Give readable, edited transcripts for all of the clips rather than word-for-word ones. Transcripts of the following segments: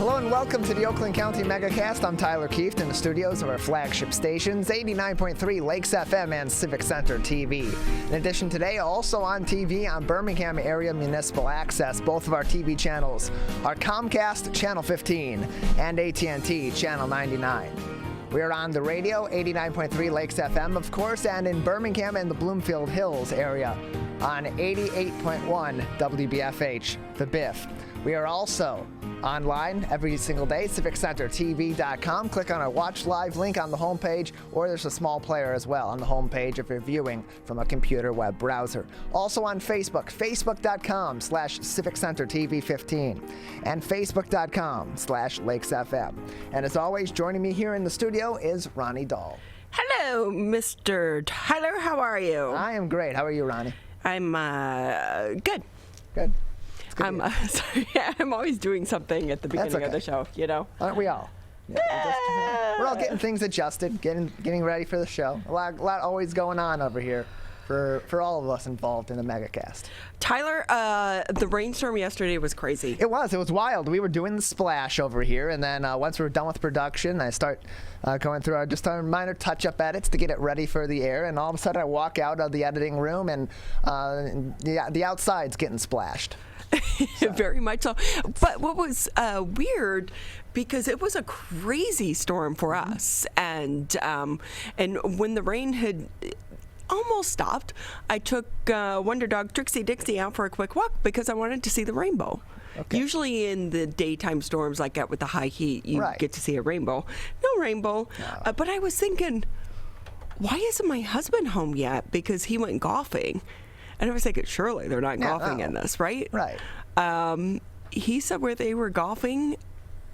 Hello and welcome to the Oakland County Megacast. I'm Tyler Keefe in the studios of our flagship stations, 89.3 Lakes FM and Civic Center TV. In addition, today also on TV on Birmingham Area Municipal Access. Both of our TV channels are Comcast Channel 15 and AT&T Channel 99. We are on the radio, 89.3 Lakes FM, of course, and in Birmingham and the Bloomfield Hills area on 88.1 WBFH, The Biff. We are also online every single day, civiccentertv.com. Click on our Watch Live link on the homepage, or there's a small player as well on the homepage if you're viewing from a computer web browser. Also on Facebook, facebook.com/civiccentertv15 and facebook.com/lakesfm. And as always, joining me here in the studio is Ronnie Dahl. Hello, Mr. Tyler. How are you? I am great. How are you, Ronnie? I'm good. Good. Sorry, I'm always doing something at the beginning of the show, you know? Aren't we all? Yeah, we're all getting things adjusted, getting ready for the show. A lot always going on over here for all of us involved in the Megacast. Tyler, the rainstorm yesterday was crazy. It was wild. We were doing the splash over here, and then once we were done with production, I start going through our minor touch-up edits to get it ready for the air, and all of a sudden I walk out of the editing room, and the outside's getting splashed. So. Very much so. But what was weird, because it was a crazy storm for us, and when the rain had almost stopped, I took Wonder Dog Trixie Dixie out for a quick walk because I wanted to see the rainbow. Okay. Usually in the daytime storms like that with the high heat, you get to see a rainbow. No rainbow. No. But I was thinking, why isn't my husband home yet? Because he went golfing. And I was thinking, surely they're not golfing in this, right? Right. He said where they were golfing,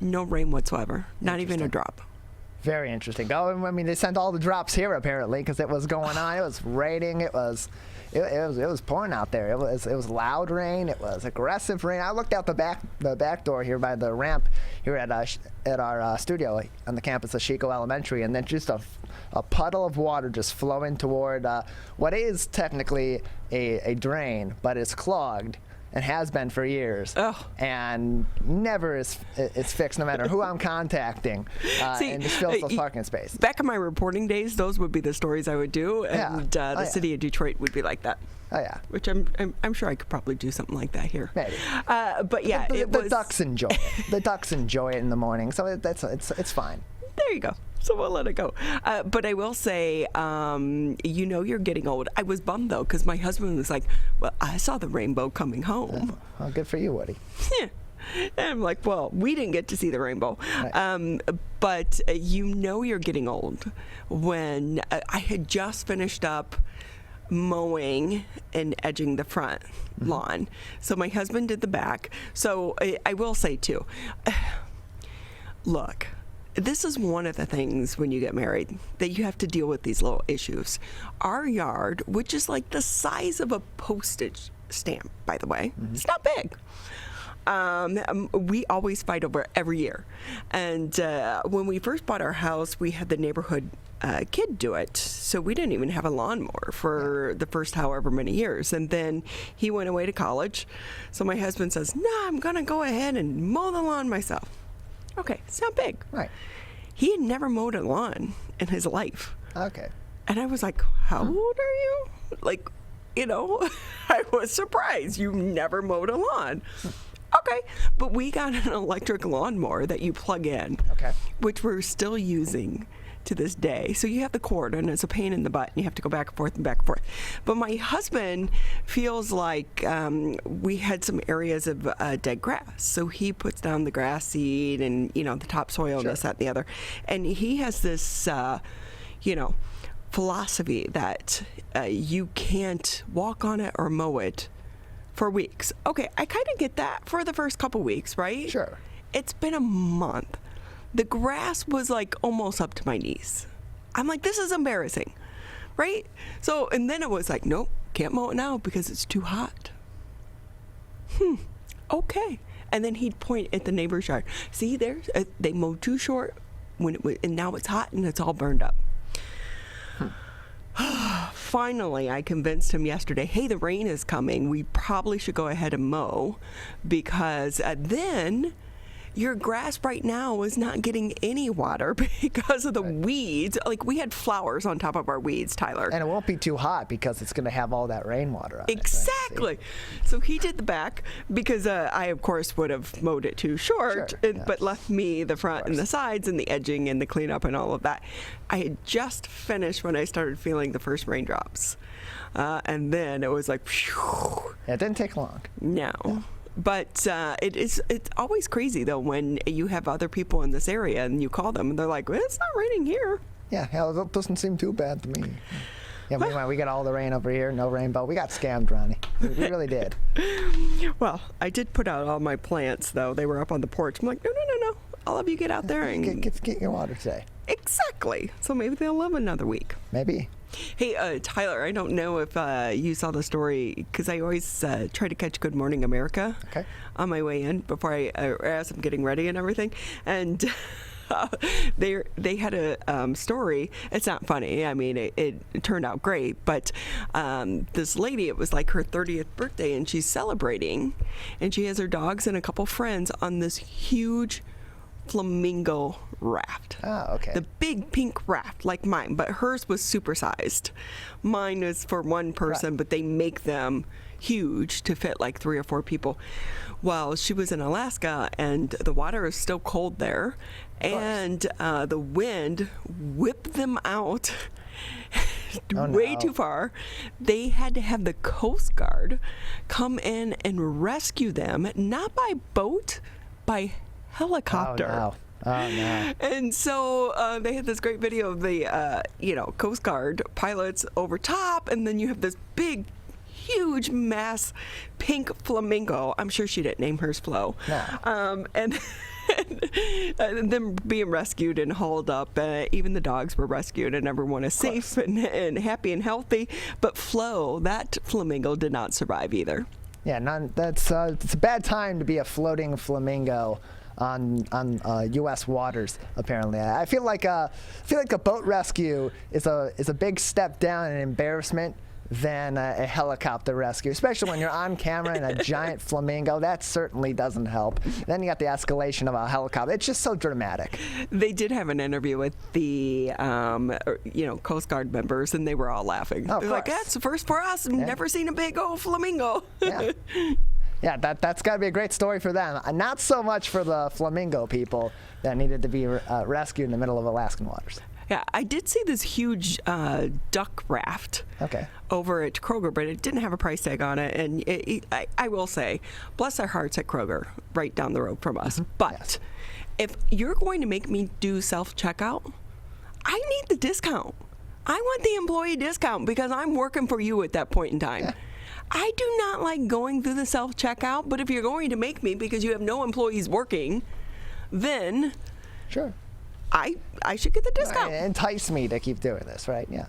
no rain whatsoever, not even a drop. Very interesting. I mean, they sent all the drops here apparently because it was going on. It was raining. It was pouring out there. It was loud rain. It was aggressive rain. I looked out the back door here by the ramp here at our studio on the campus of Chico Elementary, and then just a puddle of water just flowing toward what is technically a drain, but it's clogged and has been for years, and never is fixed no matter who I'm contacting, and just fills the parking space. Back in my reporting days, those would be the stories I would do, and the city of Detroit would be like that. Oh yeah, which I'm sure I could probably do something like that here. Maybe. But yeah, the ducks enjoy it. The ducks enjoy it in the morning, so it's fine. There you go. So we'll let it go. But I will say, you're getting old. I was bummed, though, because my husband was like, well, I saw the rainbow coming home. Well, good for you, Woody. Yeah. And I'm like, well, we didn't get to see the rainbow. Right. But you're getting old when I had just finished up mowing and edging the front lawn. So my husband did the back. So I will say, too, look, this is one of the things when you get married that you have to deal with these little issues. Our yard, which is like the size of a postage stamp, by the way, it's not big. We always fight over it every year. And when we first bought our house, we had the neighborhood kid do it. So we didn't even have a lawnmower for the first however many years. And then he went away to college. So my husband says, no, I'm going to go ahead and mow the lawn myself. Okay, it's not big. Right. He had never mowed a lawn in his life. Okay. And I was like, how old are you? Like, I was surprised. You never mowed a lawn. Okay. But we got an electric lawnmower that you plug in, which we're still using to this day. So you have the cord, and it's a pain in the butt, and you have to go back and forth and back and forth. But my husband feels like we had some areas of dead grass. So he puts down the grass seed and, the topsoil and this, that, and the other. And he has this, philosophy that you can't walk on it or mow it for weeks. Okay, I kind of get that for the first couple weeks, right? Sure. It's been a month. The grass was like almost up to my knees. I'm like, this is embarrassing, right? So, and then it was like, nope, can't mow it now because it's too hot. Okay. And then he'd point at the neighbor's yard. See, there's they mowed too short when and now it's hot and it's all burned up. Finally, I convinced him yesterday, hey, the rain is coming. We probably should go ahead and mow because then your grass right now is not getting any water because of the weeds. Like, we had flowers on top of our weeds, Tyler. And it won't be too hot because it's going to have all that rainwater on Exactly. it. Right? So he did the back because I, of course, would have mowed it too short, but left me the front and the sides and the edging and the cleanup and all of that. I had just finished when I started feeling the first raindrops. And then it was like, phew. It didn't take long. No. Yeah. But it's always crazy, though, when you have other people in this area and you call them and they're like, well, it's not raining here. Yeah, hell, it doesn't seem too bad to me. Yeah, meanwhile, we got all the rain over here, no rainbow. We got scammed, Ronnie. We really did. Well, I did put out all my plants, though. They were up on the porch. I'm like, no. I'll have you get out there and get your water today. Exactly. So maybe they'll live another week. Maybe. Hey, Tyler, I don't know if you saw the story, because I always try to catch Good Morning America on my way in before as I'm getting ready and everything. And they had a story. It's not funny. I mean, it turned out great. But this lady, it was like her 30th birthday, and she's celebrating. And she has her dogs and a couple friends on this huge flamingo raft. Oh, okay. The big pink raft like mine, but hers was supersized. Mine is for one person, but they make them huge to fit like 3 or 4 people. Well, she was in Alaska, and the water is still cold there, and the wind whipped them out way too far. They had to have the Coast Guard come in and rescue them, not by boat, by helicopter. Oh, no. And so they had this great video of the, Coast Guard pilots over top, and then you have this big, huge mass pink flamingo. I'm sure she didn't name hers Flo. No. And them being rescued and hauled up. Even the dogs were rescued, and everyone is safe and happy and healthy. But Flo, that flamingo, did not survive either. Yeah, it's a bad time to be a floating flamingo on U.S. waters. Apparently, I feel like a boat rescue is a big step down in embarrassment than a helicopter rescue, especially when you're on camera in a giant flamingo. That certainly doesn't help. Then you got the escalation of a helicopter. It's just so dramatic. They did have an interview with the Coast Guard members, and they were all laughing. Oh, they're like, that's the first for us. Never seen a big old flamingo. Yeah. Yeah, that's got to be a great story for them. Not so much for the flamingo people that needed to be rescued in the middle of Alaskan waters. Yeah, I did see this huge duck raft over at Kroger, but it didn't have a price tag on it. And I will say, bless their hearts at Kroger, right down the road from us. But if you're going to make me do self-checkout, I need the discount. I want the employee discount because I'm working for you at that point in time. Yeah. I do not like going through the self-checkout, but if you're going to make me because you have no employees working, then sure, I should get the discount. Entice me to keep doing this, right? Yeah.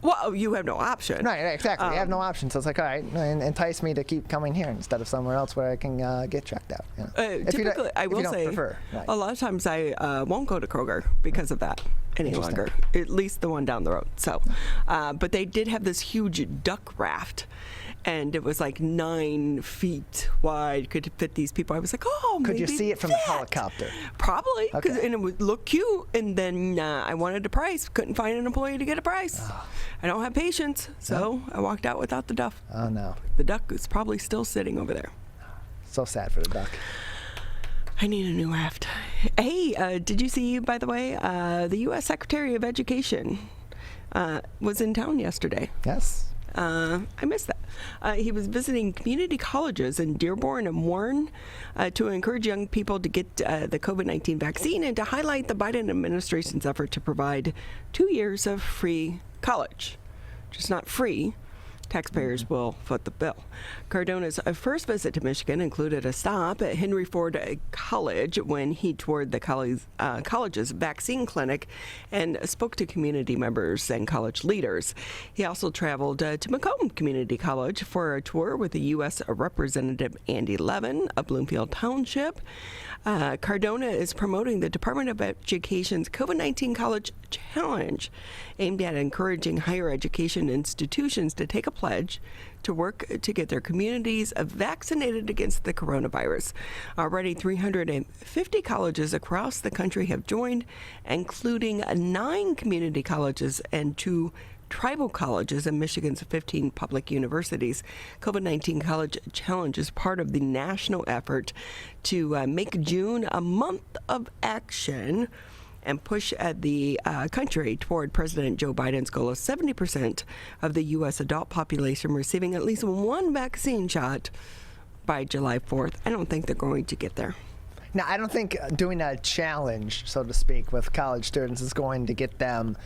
Well, you have no option. Right, exactly. You have no option. So it's like, all right, entice me to keep coming here instead of somewhere else where I can get checked out. You know? Typically, I will say, a lot of times I won't go to Kroger because of that any longer, at least the one down the road. So, but they did have this huge duck raft, and it was like 9 feet wide, could fit these people. I was like, could you see it from the helicopter? Probably, and it would look cute. And then I wanted a price, couldn't find an employee to get a price. Oh. I don't have patience, so I walked out without the duck. Oh no! The duck is probably still sitting over there. So sad for the duck. I need a new raft. Hey, did you see, by the way, the U.S. Secretary of Education was in town yesterday? Yes. I missed that. He was visiting community colleges in Dearborn and Warren to encourage young people to get the COVID-19 vaccine and to highlight the Biden administration's effort to provide 2 years of free college. Just not free. Taxpayers will foot the bill. Cardona's first visit to Michigan included a stop at Henry Ford College when he toured the college's vaccine clinic and spoke to community members and college leaders. He also traveled to Macomb Community College for a tour with the U.S. Representative Andy Levin of Bloomfield Township. Cardona is promoting the Department of Education's COVID-19 College Challenge, aimed at encouraging higher education institutions to take a pledge to work to get their communities vaccinated against the coronavirus. Already 350 colleges across the country have joined, including 9 community colleges and 2 tribal colleges in Michigan's 15 public universities. COVID-19 College Challenge is part of the national effort to make June a month of action and push the country toward President Joe Biden's goal of 70% of the U.S. adult population receiving at least one vaccine shot by July 4th. I don't think they're going to get there. Now, I don't think doing a challenge, so to speak, with college students is going to get them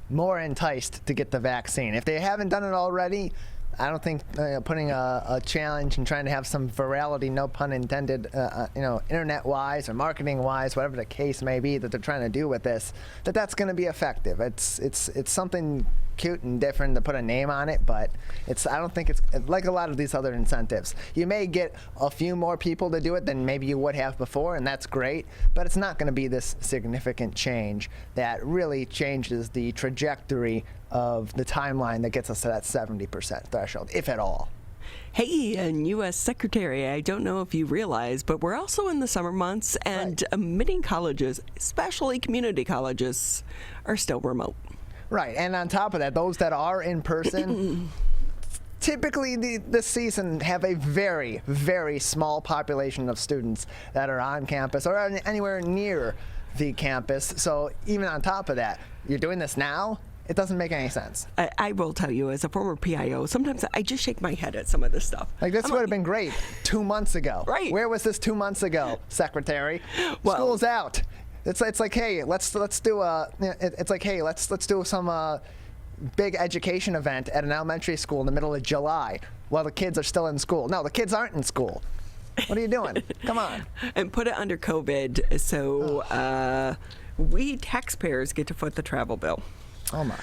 more enticed to get the vaccine. If they haven't done it already, I don't think putting a challenge and trying to have some virality, no pun intended, internet-wise or marketing-wise, whatever the case may be that they're trying to do with this, that's going to be effective. It's something cute and different to put a name on it, but I don't think it's like a lot of these other incentives. You may get a few more people to do it than maybe you would have before, and that's great, but it's not going to be this significant change that really changes the trajectory of the timeline that gets us to that 70% threshold, if at all. Hey, and U.S. Secretary, I don't know if you realize, but we're also in the summer months, and many colleges, especially community colleges, are still remote. Right, and on top of that, those that are in person, typically this season have a very, very small population of students that are on campus or anywhere near the campus. So even on top of that, you're doing this now? It doesn't make any sense. I will tell you, as a former PIO, sometimes I just shake my head at some of this stuff. Like, this would have been great 2 months ago. Right. Where was this 2 months ago, Secretary? Well, school's out. It's like, hey, let's do some big education event at an elementary school in the middle of July while the kids are still in school. No, the kids aren't in school. What are you doing? Come on. And put it under COVID, so we taxpayers get to foot the travel bill. Oh my.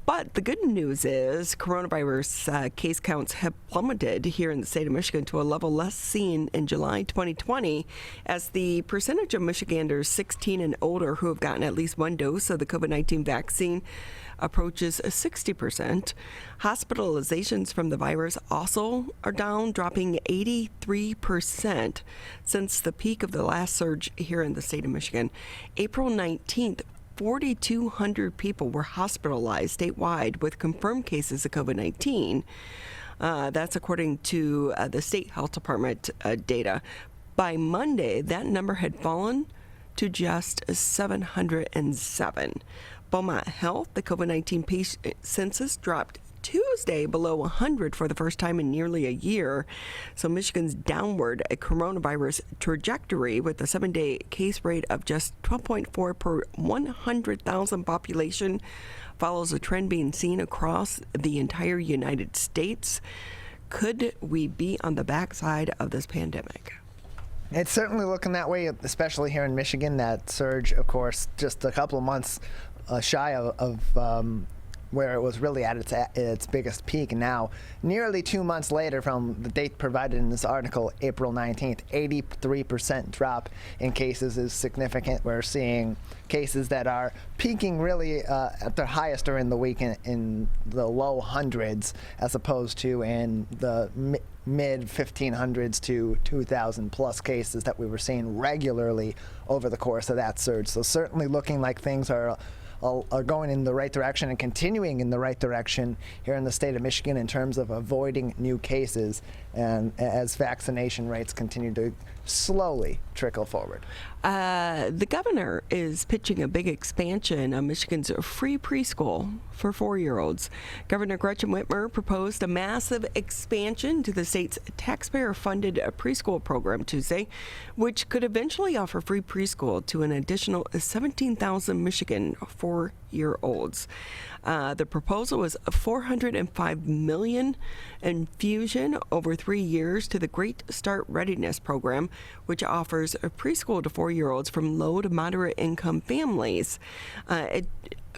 But the good news is coronavirus case counts have plummeted here in the state of Michigan to a level less seen in July 2020, as the percentage of Michiganders 16 and older who have gotten at least one dose of the COVID-19 vaccine approaches 60%. Hospitalizations from the virus also are down, dropping 83% since the peak of the last surge here in the state of Michigan. April 19th, 4,200 people were hospitalized statewide with confirmed cases of COVID-19. That's according to the state health department data. By Monday, that number had fallen to just 707. Beaumont Health, the COVID-19 patient census dropped Tuesday below 100 for the first time in nearly a year. So Michigan's downward coronavirus trajectory, with a 7-day case rate of just 12.4 per 100,000 population, follows a trend being seen across the entire United States. Could we be on the backside of this pandemic? It's certainly looking that way, especially here in Michigan. That surge, of course, just a couple of months shy of where it was really at its biggest peak. Now, nearly 2 months later from the date provided in this article, April 19th, 83% drop in cases is significant. We're seeing cases that are peaking really at their highest during the week in the low hundreds, as opposed to in the mid 1500s to 2,000 plus cases that we were seeing regularly over the course of that surge. So certainly looking like things are going in the right direction and continuing in the right direction here in the state of Michigan in terms of avoiding new cases, and as vaccination rates continue to slowly trickle forward. The governor is pitching a big expansion of Michigan's free preschool for 4-year-olds. Governor Gretchen Whitmer proposed a massive expansion to the state's taxpayer-funded preschool program Tuesday, which could eventually offer free preschool to an additional 17,000 Michigan 4-year-olds. The proposal was a $405 million infusion over 3 years to the Great Start Readiness Program, which offers a preschool to 4-year-olds from low to moderate income families. It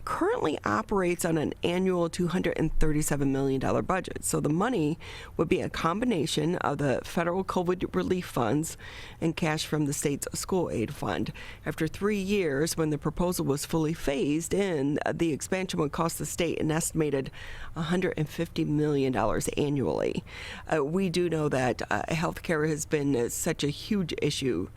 currently operates on an annual $237 million budget. So the money would be a combination of the federal COVID relief funds and cash from the state's school aid fund. After 3 years, when the proposal was fully phased in, the expansion would cost the state an estimated $150 million annually. We do know that healthcare has been such a huge issue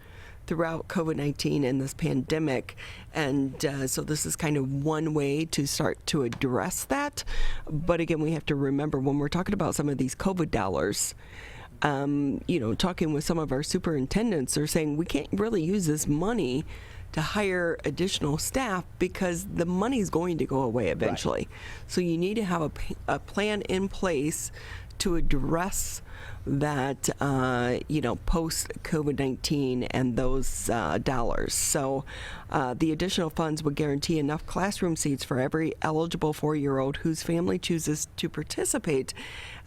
throughout COVID-19 and this pandemic. And so this is kind of one way to start to address that. But again, we have to remember when we're talking about some of these COVID dollars, talking with some of our superintendents, they're saying we can't really use this money to hire additional staff because the money's going to go away eventually. Right. So you need to have a plan in place to address that, post COVID-19 and those dollars. So the additional funds would guarantee enough classroom seats for every eligible 4-year-old whose family chooses to participate.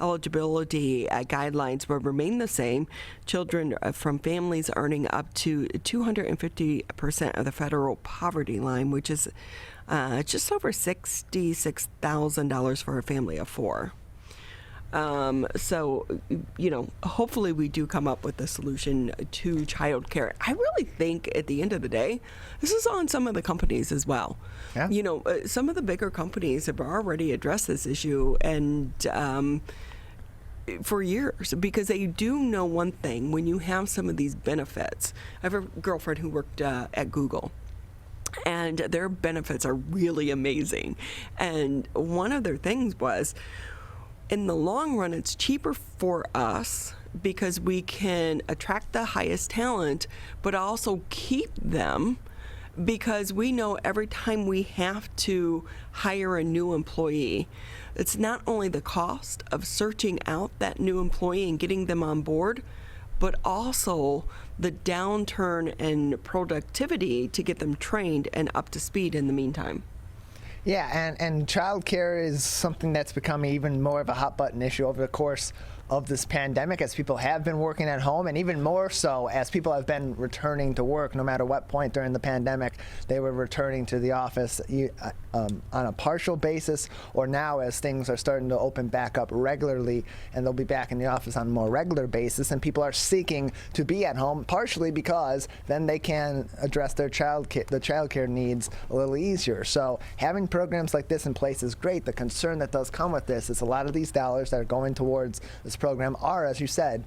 Eligibility guidelines will remain the same. Children from families earning up to 250% of the federal poverty line, which is just over $66,000 for a family of 4. Hopefully we do come up with a solution to childcare. I really think at the end of the day, this is on some of the companies as well. Yeah. Some of the bigger companies have already addressed this issue and for years, because they do know one thing: when you have some of these benefits. I have a girlfriend who worked at Google, and their benefits are really amazing. And one of their things was, in the long run, it's cheaper for us because we can attract the highest talent, but also keep them, because we know every time we have to hire a new employee, it's not only the cost of searching out that new employee and getting them on board, but also the downturn in productivity to get them trained and up to speed in the meantime. Yeah, and childcare is something that's become even more of a hot button issue over the course of this pandemic, as people have been working at home, and even more so as people have been returning to work. No matter what point during the pandemic they were returning to the office on a partial basis, or now as things are starting to open back up regularly and they'll be back in the office on a more regular basis, and people are seeking to be at home partially because then they can address their childcare needs a little easier. So having programs like this in place is great. The concern that does come with this is a lot of these dollars that are going towards this program are, as you said,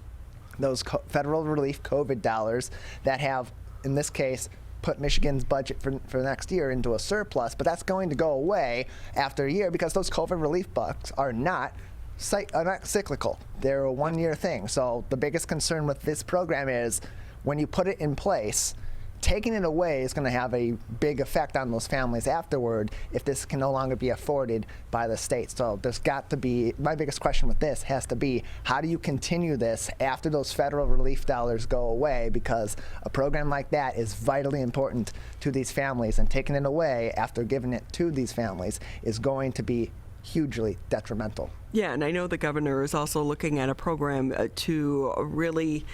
those federal relief COVID dollars that have, in this case, put Michigan's budget for next year into a surplus, but that's going to go away after a year because those COVID relief bucks are not cyclical. They're a one-year thing. So the biggest concern with this program is when you put it in place, taking it away is going to have a big effect on those families afterward if this can no longer be afforded by the state. So there's got to be, my biggest question with this has to be, how do you continue this after those federal relief dollars go away? Because a program like that is vitally important to these families, and taking it away after giving it to these families is going to be hugely detrimental. Yeah, and I know the governor is also looking at a program to really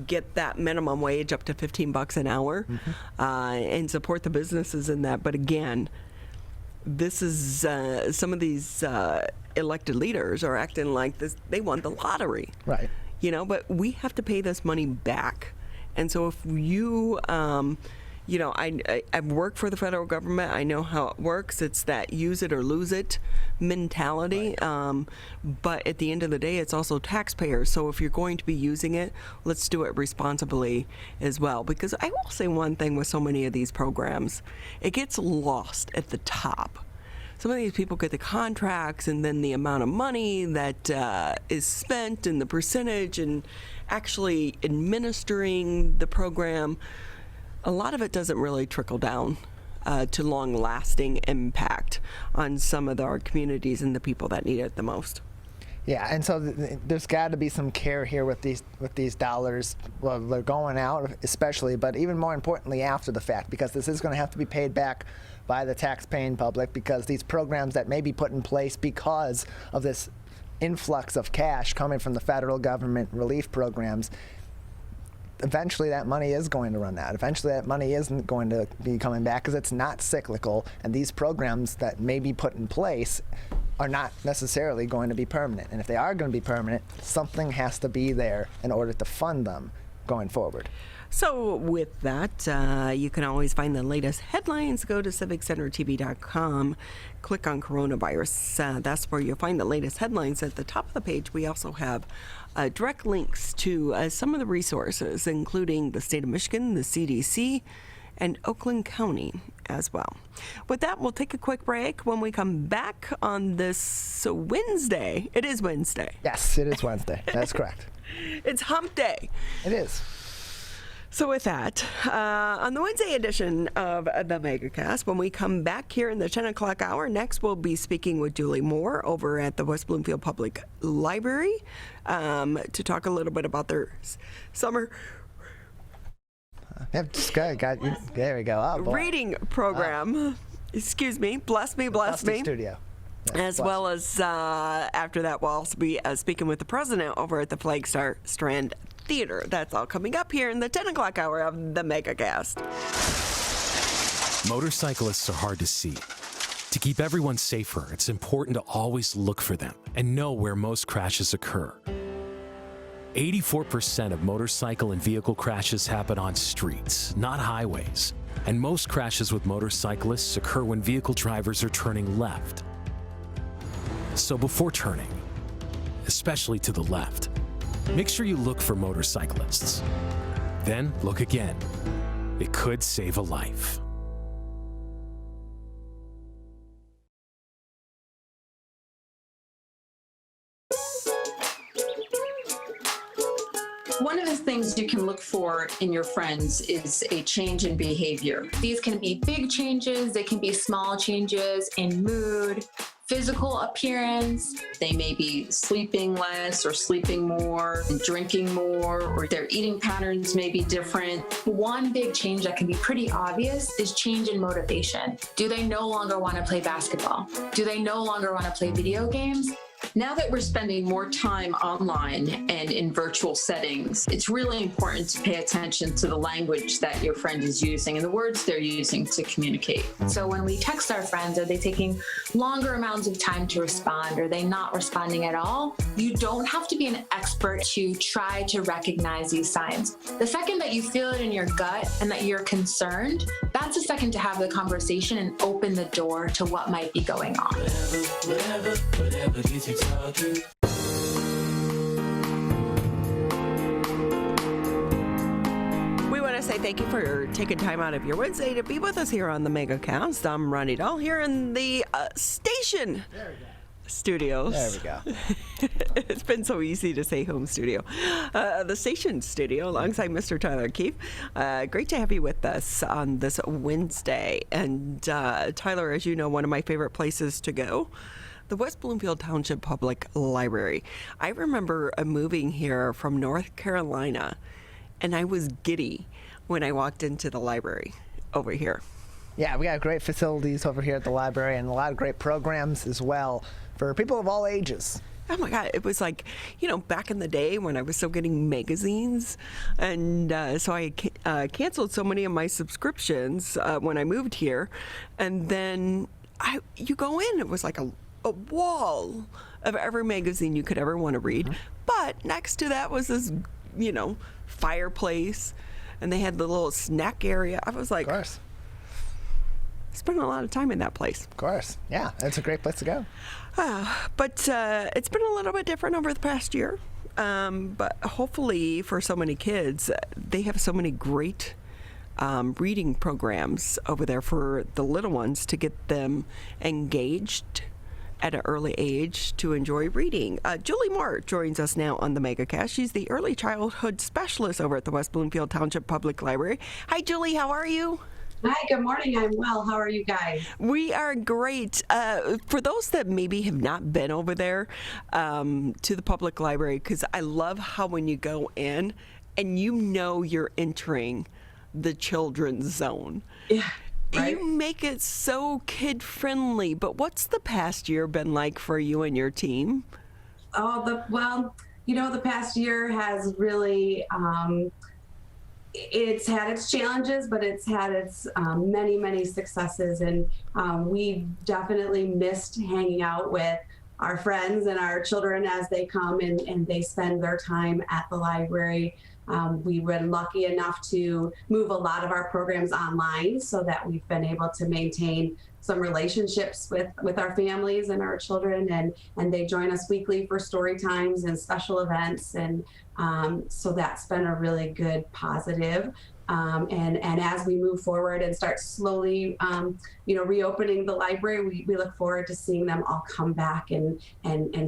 get that minimum wage up to $15 an hour, and support the businesses in that. But again, this is some of these elected leaders are acting like this, they won the lottery. Right. But we have to pay this money back. And so if you I've worked for the federal government. I know how it works. It's that use it or lose it mentality. Right. But at the end of the day, it's also taxpayers. So if you're going to be using it, let's do it responsibly as well. Because I will say one thing with so many of these programs, it gets lost at the top. Some of these people get the contracts, and then the amount of money that is spent and the percentage and actually administering the program, a lot of it doesn't really trickle down to long-lasting impact on some of our communities and the people that need it the most. Yeah, and so there's got to be some care here with these dollars. Well, they're going out, especially, but even more importantly after the fact, because this is going to have to be paid back by the tax-paying public, because these programs that may be put in place because of this influx of cash coming from the federal government relief programs, eventually that money is going to run out. Eventually that money isn't going to be coming back because it's not cyclical, and these programs that may be put in place are not necessarily going to be permanent. And if they are going to be permanent, something has to be there in order to fund them going forward. So with that, you can always find the latest headlines. Go to civiccentertv.com, click on coronavirus. That's where you'll find the latest headlines. At the top of the page, we also have direct links to some of the resources, including the state of Michigan, the CDC, and Oakland County as well. With that, we'll take a quick break. When we come back on this Wednesday, it is Wednesday. Yes, it is Wednesday. That's correct. It's hump day. It is. So with that, on the Wednesday edition of the Megacast, when we come back here in the 10 o'clock hour, next we'll be speaking with Julie Moore over at the West Bloomfield Public Library to talk a little bit about their summer There we go. Oh, boy. reading program. Excuse me. Bless me. Studio. As well as after that, we'll also be speaking with the president over at the Flagstar Strand Theatre. That's all coming up here in the 10 o'clock hour of the Megacast. Motorcyclists are hard to see. To keep everyone safer, it's important to always look for them and know where most crashes occur. 84% of motorcycle and vehicle crashes happen on streets, not highways. And most crashes with motorcyclists occur when vehicle drivers are turning left. So before turning, especially to the left, make sure you look for motorcyclists. Then look again. It could save a life. One of the things you can look for in your friends is a change in behavior. These can be big changes, they can be small changes in mood, physical appearance. They may be sleeping less or sleeping more, drinking more, or their eating patterns may be different. One big change that can be pretty obvious is change in motivation. Do they no longer want to play basketball? Do they no longer want to play video games? Now that we're spending more time online and in virtual settings, it's really important to pay attention to the language that your friend is using and the words they're using to communicate. So when we text our friends, are they taking longer amounts of time to respond? Are they not responding at all? You don't have to be an expert to try to recognize these signs. The second that you feel it in your gut and that you're concerned, that's the second to have the conversation and open the door to what might be going on. Whatever gets you talking. We want to say thank you for taking time out of your Wednesday to be with us here on the Megacast. I'm Ronnie Dahl here in the station studios. There we go. It's been so easy to say home studio. The station studio alongside Mr. Tyler Keefe. Great to have you with us on this Wednesday. And Tyler, as you know, one of my favorite places to go, the West Bloomfield Township Public Library. I remember moving here from North Carolina, and I was giddy when I walked into the library over here. Yeah, we got great facilities over here at the library and a lot of great programs as well for people of all ages. Oh my God, it was like, back in the day when I was still getting magazines. And so I canceled so many of my subscriptions when I moved here. And then you go in, it was like a wall of every magazine you could ever want to read. Mm-hmm. But next to that was this, fireplace. And they had the little snack area. I was like, of course. Spent a lot of time in that place. Of course. Yeah, it's a great place to go. But it's been a little bit different over the past year. But hopefully for so many kids, they have so many great reading programs over there for the little ones to get them engaged at an early age to enjoy reading. Julie Moore joins us now on the Megacast. She's the early childhood specialist over at the West Bloomfield Township Public Library. Hi, Julie. How are you? Hi, good morning. I'm well. How are you guys? We are great. For those that maybe have not been over there to the public library, because I love how when you go in and you're entering the children's zone. Yeah. Right? You make it so kid-friendly, but what's the past year been like for you and your team? The past year has really It's had its challenges, but it's had its many, many successes. And we definitely missed hanging out with our friends and our children as they come and they spend their time at the library. We were lucky enough to move a lot of our programs online so that we've been able to maintain some relationships with our families and our children, and they join us weekly for story times and special events, and so that's been a really good positive. And as we move forward and start slowly, reopening the library, we look forward to seeing them all come back and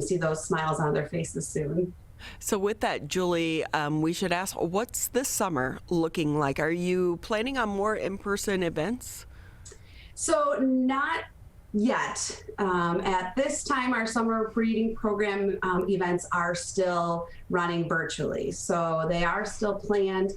see those smiles on their faces soon. So with that, Julie, we should ask, what's this summer looking like? Are you planning on more in-person events? So not yet. At this time, our summer reading program events are still running virtually. So they are still planned.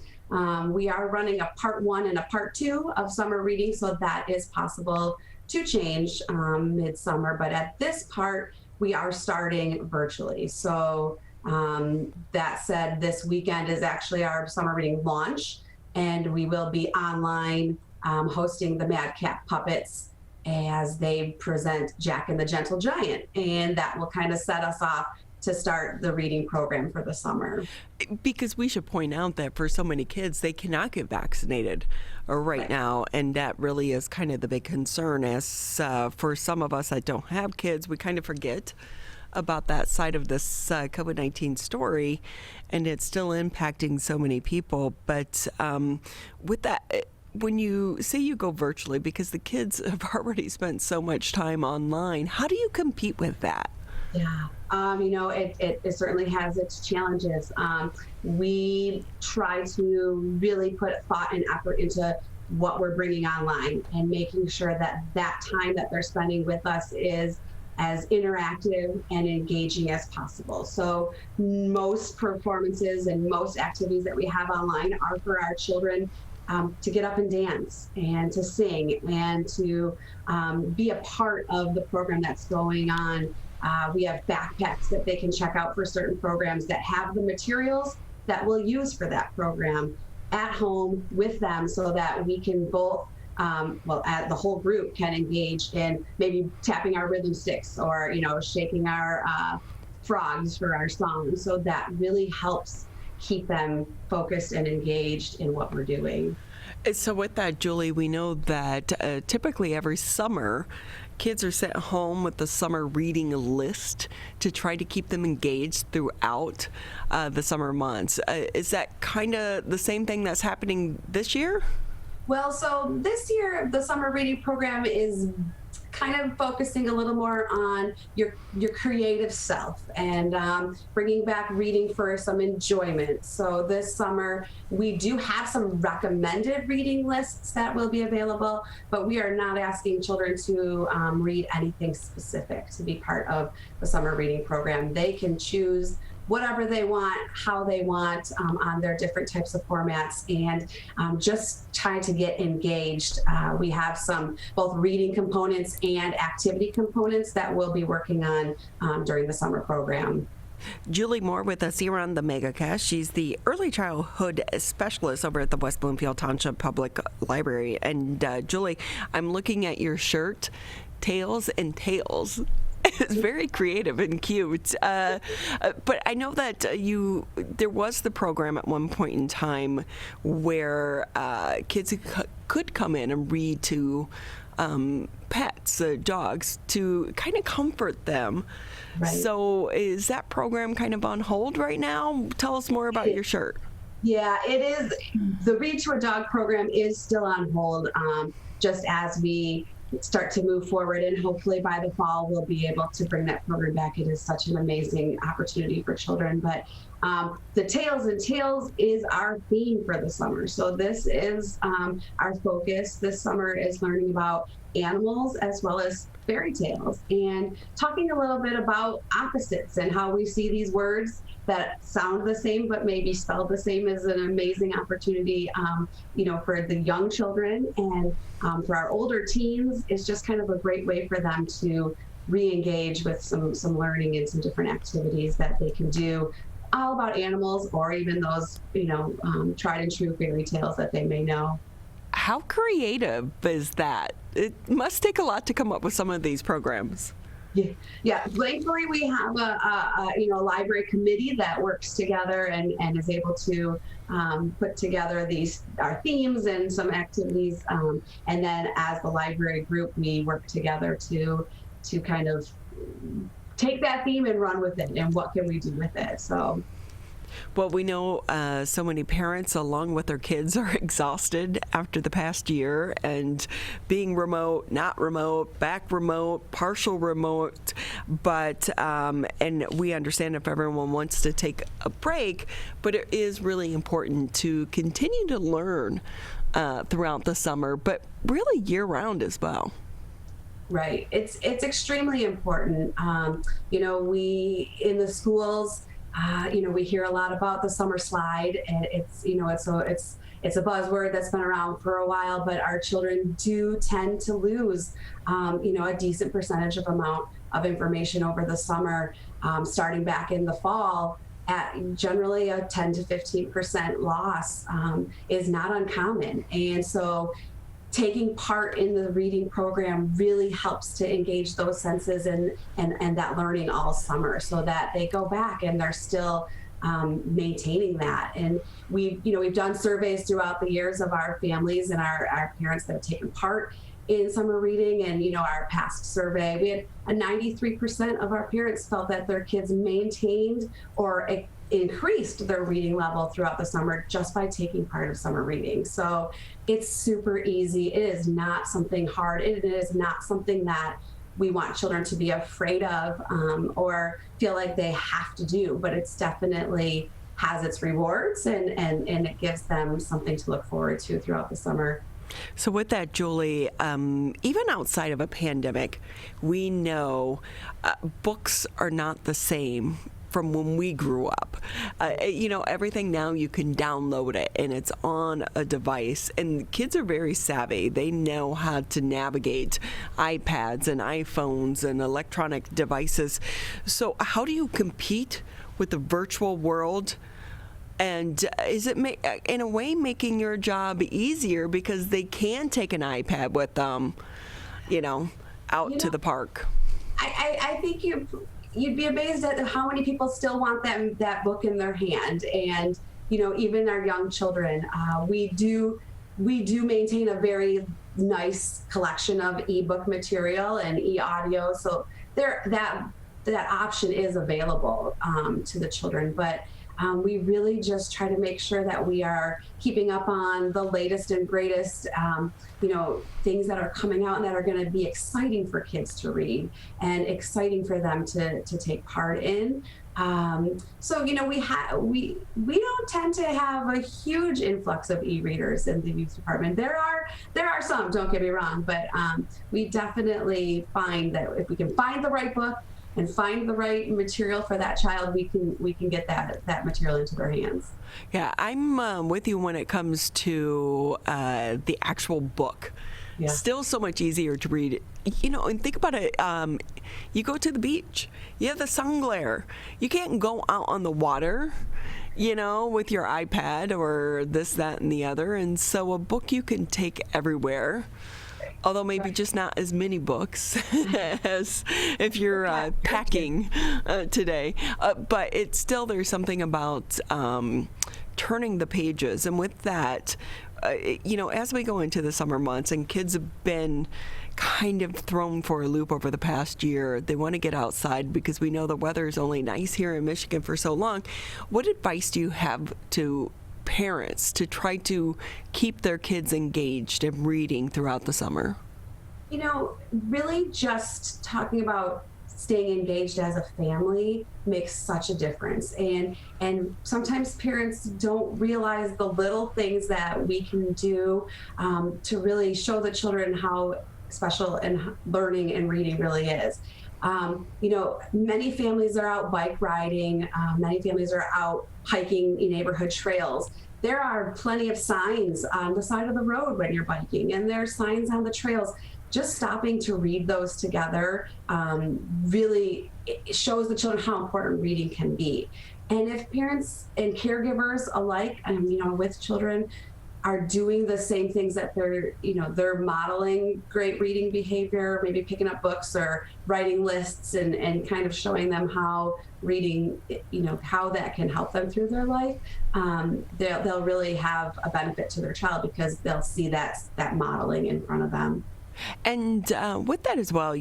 We are running a part 1 and a part 2 of summer reading, so that is possible to change midsummer. But at this part, we are starting virtually. So that said, this weekend is actually our summer reading launch, and we will be online hosting the Madcap Puppets as they present Jack and the Gentle Giant, and that will kind of set us off to start the reading program for the summer. Because we should point out that for so many kids, they cannot get vaccinated right now, and that really is kind of the big concern. As for some of us that don't have kids, we kind of forget about that side of this COVID-19 story, and it's still impacting so many people. But with that, when you say you go virtually, because the kids have already spent so much time online, how do you compete with that? Yeah, it certainly has its challenges. We try to really put thought and effort into what we're bringing online and making sure that that time that they're spending with us is as interactive and engaging as possible. So most performances and most activities that we have online are for our children to get up and dance and to sing and to be a part of the program that's going on. We have backpacks that they can check out for certain programs that have the materials that we'll use for that program at home with them, so that we can both, the whole group can engage in maybe tapping our rhythm sticks or, shaking our frogs for our songs. So that really helps keep them focused and engaged in what we're doing. So with that, Julie, we know that typically every summer, kids are sent home with the summer reading list to try to keep them engaged throughout the summer months. Is that kind of the same thing that's happening this year? Well, so this year, the summer reading program is kind of focusing a little more on your creative self and bringing back reading for some enjoyment. So this summer, we do have some recommended reading lists that will be available, but we are not asking children to read anything specific to be part of the summer reading program. They can choose whatever they want, how they want, on their different types of formats, and just try to get engaged. We have some both reading components and activity components that we'll be working on during the summer program. Julie Moore with us here on the Megacast. She's the early childhood specialist over at the West Bloomfield Township Public Library. And Julie, I'm looking at your shirt, Tails and Tales. It's very creative and cute. But I know that there was the program at one point in time where kids could come in and read to pets, dogs, to kind of comfort them. Right. So is that program kind of on hold right now? Tell us more about your shirt. Yeah, it is. The Read to a Dog program is still on hold, just as we start to move forward, and hopefully by the fall we'll be able to bring that program back. It is such an amazing opportunity for children. But the Tales and Tales is our theme for the summer. So this is our focus. This summer is learning about animals as well as fairy tales, and talking a little bit about opposites and how we see these words that sound the same but maybe spelled the same. Is an amazing opportunity, for the young children, and for our older teens. It's just kind of a great way for them to re-engage with some learning and some different activities that they can do all about animals or even those, tried and true fairy tales that they may know. How creative is that? It must take a lot to come up with some of these programs. Yeah. Thankfully, we have a library committee that works together and is able to put together our themes and some activities. And then as the library group, we work together to kind of take that theme and run with it. And what can we do with it? So. Well, we know so many parents, along with their kids, are exhausted after the past year and being remote, not remote, back remote, partial remote. But, and we understand if everyone wants to take a break, but it is really important to continue to learn throughout the summer, but really year-round as well. Right. It's extremely important. We, in the schools, we hear a lot about the summer slide, and it's a buzzword that's been around for a while, but our children do tend to lose, a decent percentage of amount of information over the summer, starting back in the fall. At generally a 10 to 15% loss is not uncommon, and so taking part in the reading program really helps to engage those senses and that learning all summer, so that they go back and they're still maintaining that. And we've done surveys throughout the years of our families and our parents that have taken part in summer reading. And our past survey, we had a 93% of our parents felt that their kids maintained or increased their reading level throughout the summer just by taking part of summer reading. So it's super easy. It is not something hard. It is not something that we want children to be afraid of or feel like they have to do, but it's definitely has its rewards and it gives them something to look forward to throughout the summer. So with that, Julie, even outside of a pandemic, we know books are not the same from when we grew up. Everything now you can download it and it's on a device, and kids are very savvy. They know how to navigate iPads and iPhones and electronic devices. So how do you compete with the virtual world? And is it in a way making your job easier because they can take an iPad with them, out to the park? I think you'd be amazed at how many people still want that book in their hand. And, even our young children, we do maintain a very nice collection of ebook material and e-audio. So that option is available to the children. But we really just try to make sure that we are keeping up on the latest and greatest, things that are coming out and that are going to be exciting for kids to read and exciting for them to take part in. So we don't tend to have a huge influx of e-readers in the youth department. There are some, don't get me wrong, but we definitely find that if we can find the right book and find the right material for that child, we can get that material into their hands. Yeah, I'm with you when it comes to the actual book. Yeah. Still so much easier to read. And think about it. You go to the beach. You have the sun glare. You can't go out on the water, with your iPad or this, that, and the other. And so a book you can take everywhere. Although maybe just not as many books as if you're packing today. But it's still, there's something about turning the pages. And with that, as we go into the summer months and kids have been kind of thrown for a loop over the past year, they want to get outside because we know the weather is only nice here in Michigan for so long. What advice do you have to parents to try to keep their kids engaged and reading throughout the summer? Really just talking about staying engaged as a family makes such a difference. And sometimes parents don't realize the little things that we can do to really show the children how special and learning and reading really is. Many families are out bike riding. Many families are out hiking in neighborhood trails. There are plenty of signs on the side of the road when you're biking, and there are signs on the trails. Just stopping to read those together really shows the children how important reading can be. And if parents and caregivers alike, with children, are doing the same things that they're modeling great reading behavior, maybe picking up books or writing lists and kind of showing them how reading, how that can help them through their life, they'll really have a benefit to their child because they'll see that modeling in front of them. And with that as well,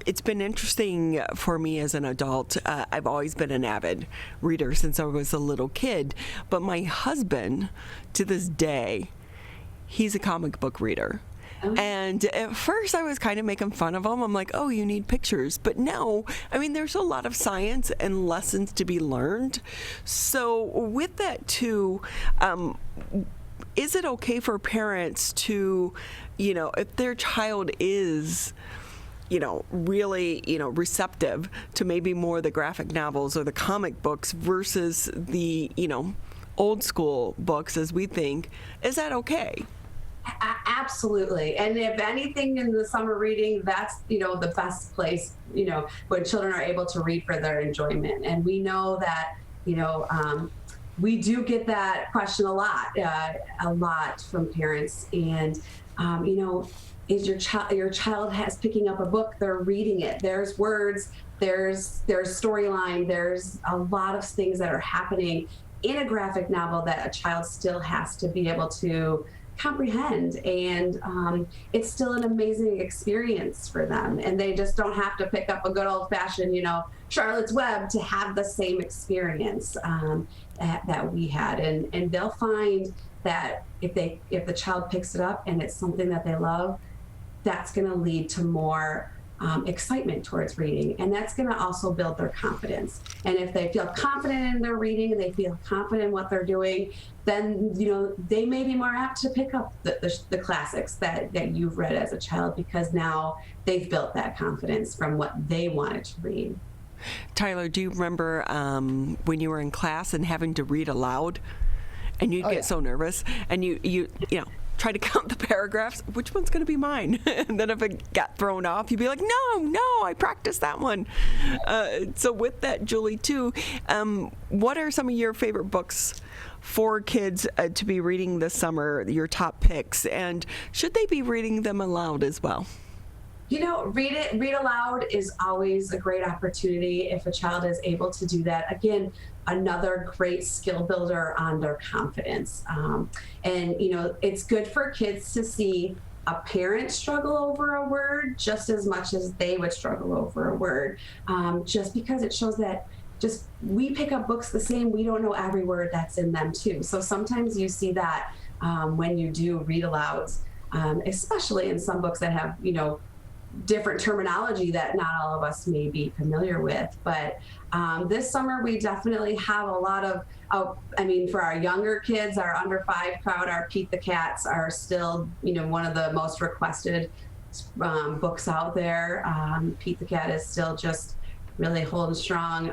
it's been interesting for me as an adult. I've always been an avid reader since I was a little kid. But my husband, to this day, he's a comic book reader. Oh. And at first I was kind of making fun of him. I'm like, oh, you need pictures. But no, there's a lot of science and lessons to be learned. So with that too, is it okay for parents to, if their child is really, receptive to maybe more the graphic novels or the comic books versus the, old school books as we think, is that okay? Absolutely. And if anything in the summer reading, that's, the best place, when children are able to read for their enjoyment. And we know that, we do get that question a lot from parents. And, is your child has picking up a book, they're reading it. There's words, there's storyline, there's a lot of things that are happening in a graphic novel that a child still has to be able to comprehend. And it's still an amazing experience for them. And they just don't have to pick up a good old fashioned, Charlotte's Web to have the same experience that we had. And they'll find that if the child picks it up and it's something that they love, that's going to lead to more excitement towards reading, and that's going to also build their confidence. And if they feel confident in their reading and they feel confident in what they're doing, then they may be more apt to pick up the classics that you've read as a child, because now they've built that confidence from what they wanted to read. Tyler, do you remember when you were in class and having to read aloud? And you'd get so nervous, and you try to count the paragraphs. Which one's going to be mine? And then if it got thrown off, you'd be like, no, I practiced that one. So with that, Julie, too, what are some of your favorite books for kids to be reading this summer, your top picks? And should they be reading them aloud as well? Read aloud is always a great opportunity if a child is able to do that. Again, another great skill builder on their confidence. And it's good for kids to see a parent struggle over a word just as much as they would struggle over a word, just because it shows that we pick up books the same, we don't know every word that's in them too. So sometimes you see that when you do read alouds, especially in some books that have, different terminology that not all of us may be familiar with. But this summer we definitely have a lot of, for our younger kids, our under 5 crowd, our Pete the Cats are still, one of the most requested books out there. Pete the Cat is still just really holding strong.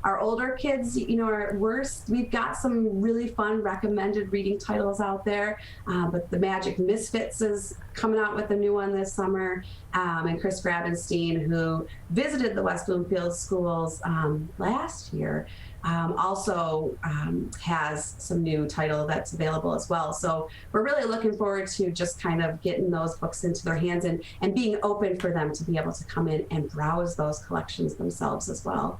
Our older kids, we've got some really fun recommended reading titles out there. But the Magic Misfits is coming out with a new one this summer. And Chris Grabenstein, who visited the West Bloomfield schools last year, also has some new title that's available as well. So we're really looking forward to just kind of getting those books into their hands and being open for them to be able to come in and browse those collections themselves as well.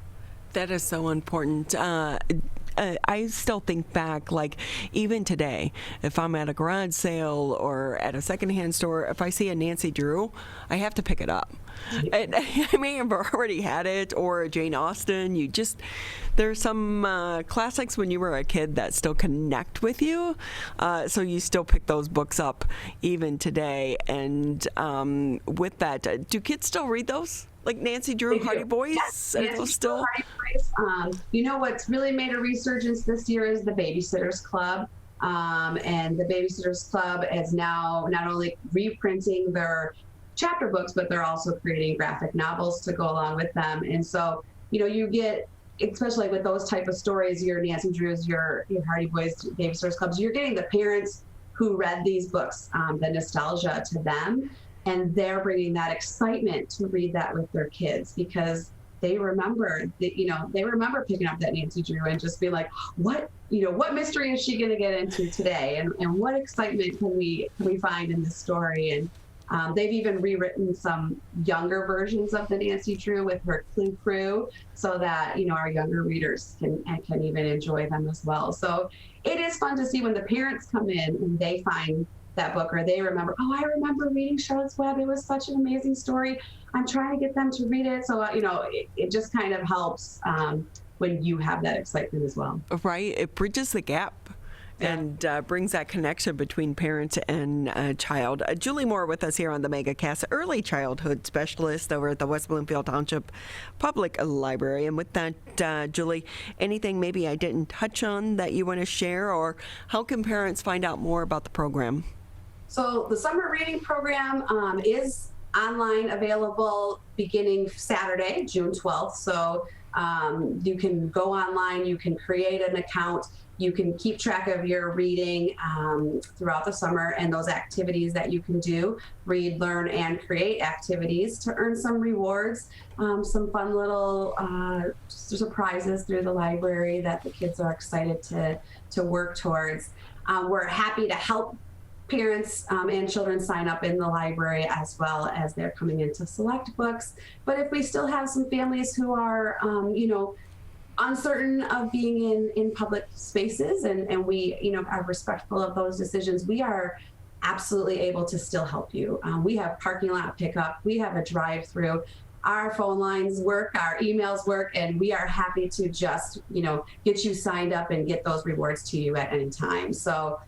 That is so important. I still think back, like even today, if I'm at a garage sale or at a secondhand store, if I see a Nancy Drew, I have to pick it up. And I may have already had it, or a Jane Austen. There's some classics when you were a kid that still connect with you. So you still pick those books up even today. And with that, do kids still read those? Like Nancy Drew, Hardy Boys? Yes, Still? Hardy Boys. What's really made a resurgence this year is the Babysitters Club. And the Babysitters Club is now not only reprinting their chapter books, but they're also creating graphic novels to go along with them. And so, you get, especially with those type of stories, your Nancy Drews, your Hardy Boys, Babysitters Clubs, you're getting the parents who read these books, the nostalgia to them. And they're bringing that excitement to read that with their kids, because they remember picking up that Nancy Drew and just be like, what mystery is she going to get into today? And what excitement can we find in this story? And they've even rewritten some younger versions of the Nancy Drew with her Clue Crew so that, our younger readers can even enjoy them as well. So it is fun to see when the parents come in and they find that book, or they remember, I remember reading Charlotte's Web. It was such an amazing story. I'm trying to get them to read it. So, it just kind of helps when you have that excitement as well. Right. It bridges the gap. Yeah. And brings that connection between parent and child. Julie Moore with us here on the Megacast, early childhood specialist over at the West Bloomfield Township Public Library. And with that, Julie, anything maybe I didn't touch on that you want to share, or how can parents find out more about the program? So the summer reading program is online, available beginning Saturday, June 12th. So you can go online, you can create an account, you can keep track of your reading throughout the summer and those activities that you can do, read, learn, and create activities to earn some rewards, some fun little surprises through the library that the kids are excited to work towards. We're happy to help parents and children sign up in the library as well as they're coming in to select books. But if we still have some families who are, uncertain of being in public spaces and we, are respectful of those decisions, we are absolutely able to still help you. We have parking lot pickup, we have a drive-through, our phone lines work, our emails work, and we are happy to just, get you signed up and get those rewards to you at any time. So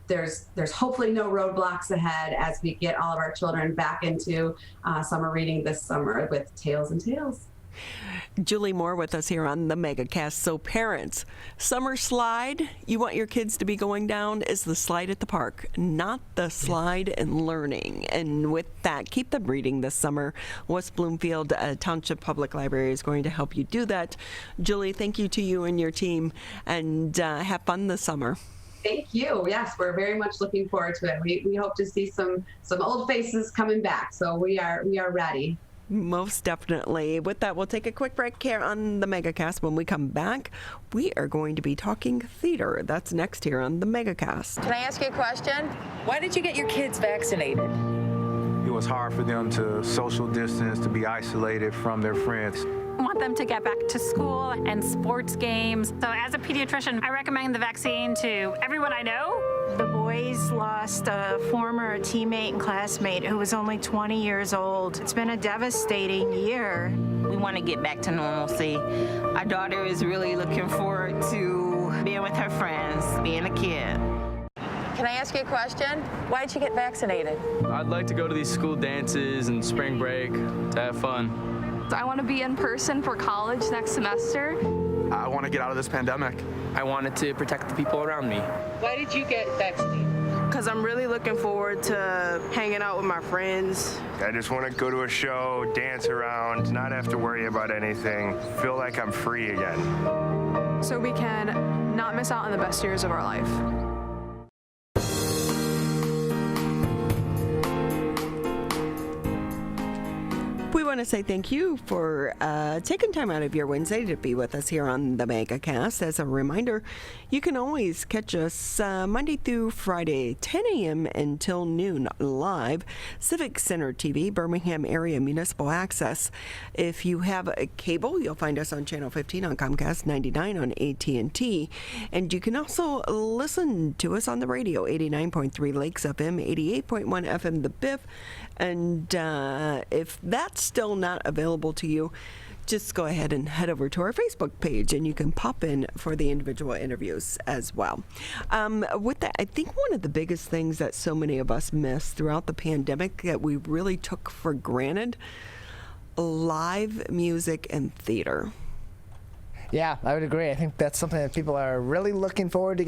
there's hopefully no roadblocks ahead as we get all of our children back into summer reading this summer with Tales and Tales. Julie Moore with us here on the Megacast. So parents, summer slide you want your kids to be going down is the slide at the park, not the slide and learning. And with that, keep them reading this summer. West Bloomfield Township Public Library is going to help you do that. Julie, thank you to you and your team, and have fun this summer. Thank you. Yes, we're very much looking forward to it. We hope to see some old faces coming back. So we are ready. Most definitely. With that, we'll take a quick break here on the Megacast. When we come back, we are going to be talking theater. That's next here on the Megacast. Can I ask you a question? Why did you get your kids vaccinated? It was hard for them to social distance, to be isolated from their friends. I want them to get back to school and sports games. So as a pediatrician, I recommend the vaccine to everyone I know. The boys lost a former teammate and classmate who was only 20 years old. It's been a devastating year. We want to get back to normalcy. Our daughter is really looking forward to being with her friends, being a kid. Can I ask you a question? Why did you get vaccinated? I'd like to go to these school dances and spring break to have fun. I want to be in person for college next semester. I want to get out of this pandemic. I wanted to protect the people around me. Why did you get vaccinated? Because I'm really looking forward to hanging out with my friends. I just want to go to a show, dance around, not have to worry about anything, feel like I'm free again. So we can not miss out on the best years of our life. We want to say thank you for taking time out of your Wednesday to be with us here on the Megacast. As a reminder, you can always catch us Monday through Friday, 10 a.m. until noon live, Civic Center TV, Birmingham Area Municipal Access. If you have a cable, you'll find us on Channel 15 on Comcast, 99 on AT&T. And you can also listen to us on the radio, 89.3 Lakes FM, 88.1 FM The Biff. And if that's still not available to you, just go ahead and head over to our Facebook page and you can pop in for the individual interviews as well. With that, I think one of the biggest things that so many of us missed throughout the pandemic that we really took for granted, live music and theater. Yeah, I would agree. I think that's something that people are really looking forward to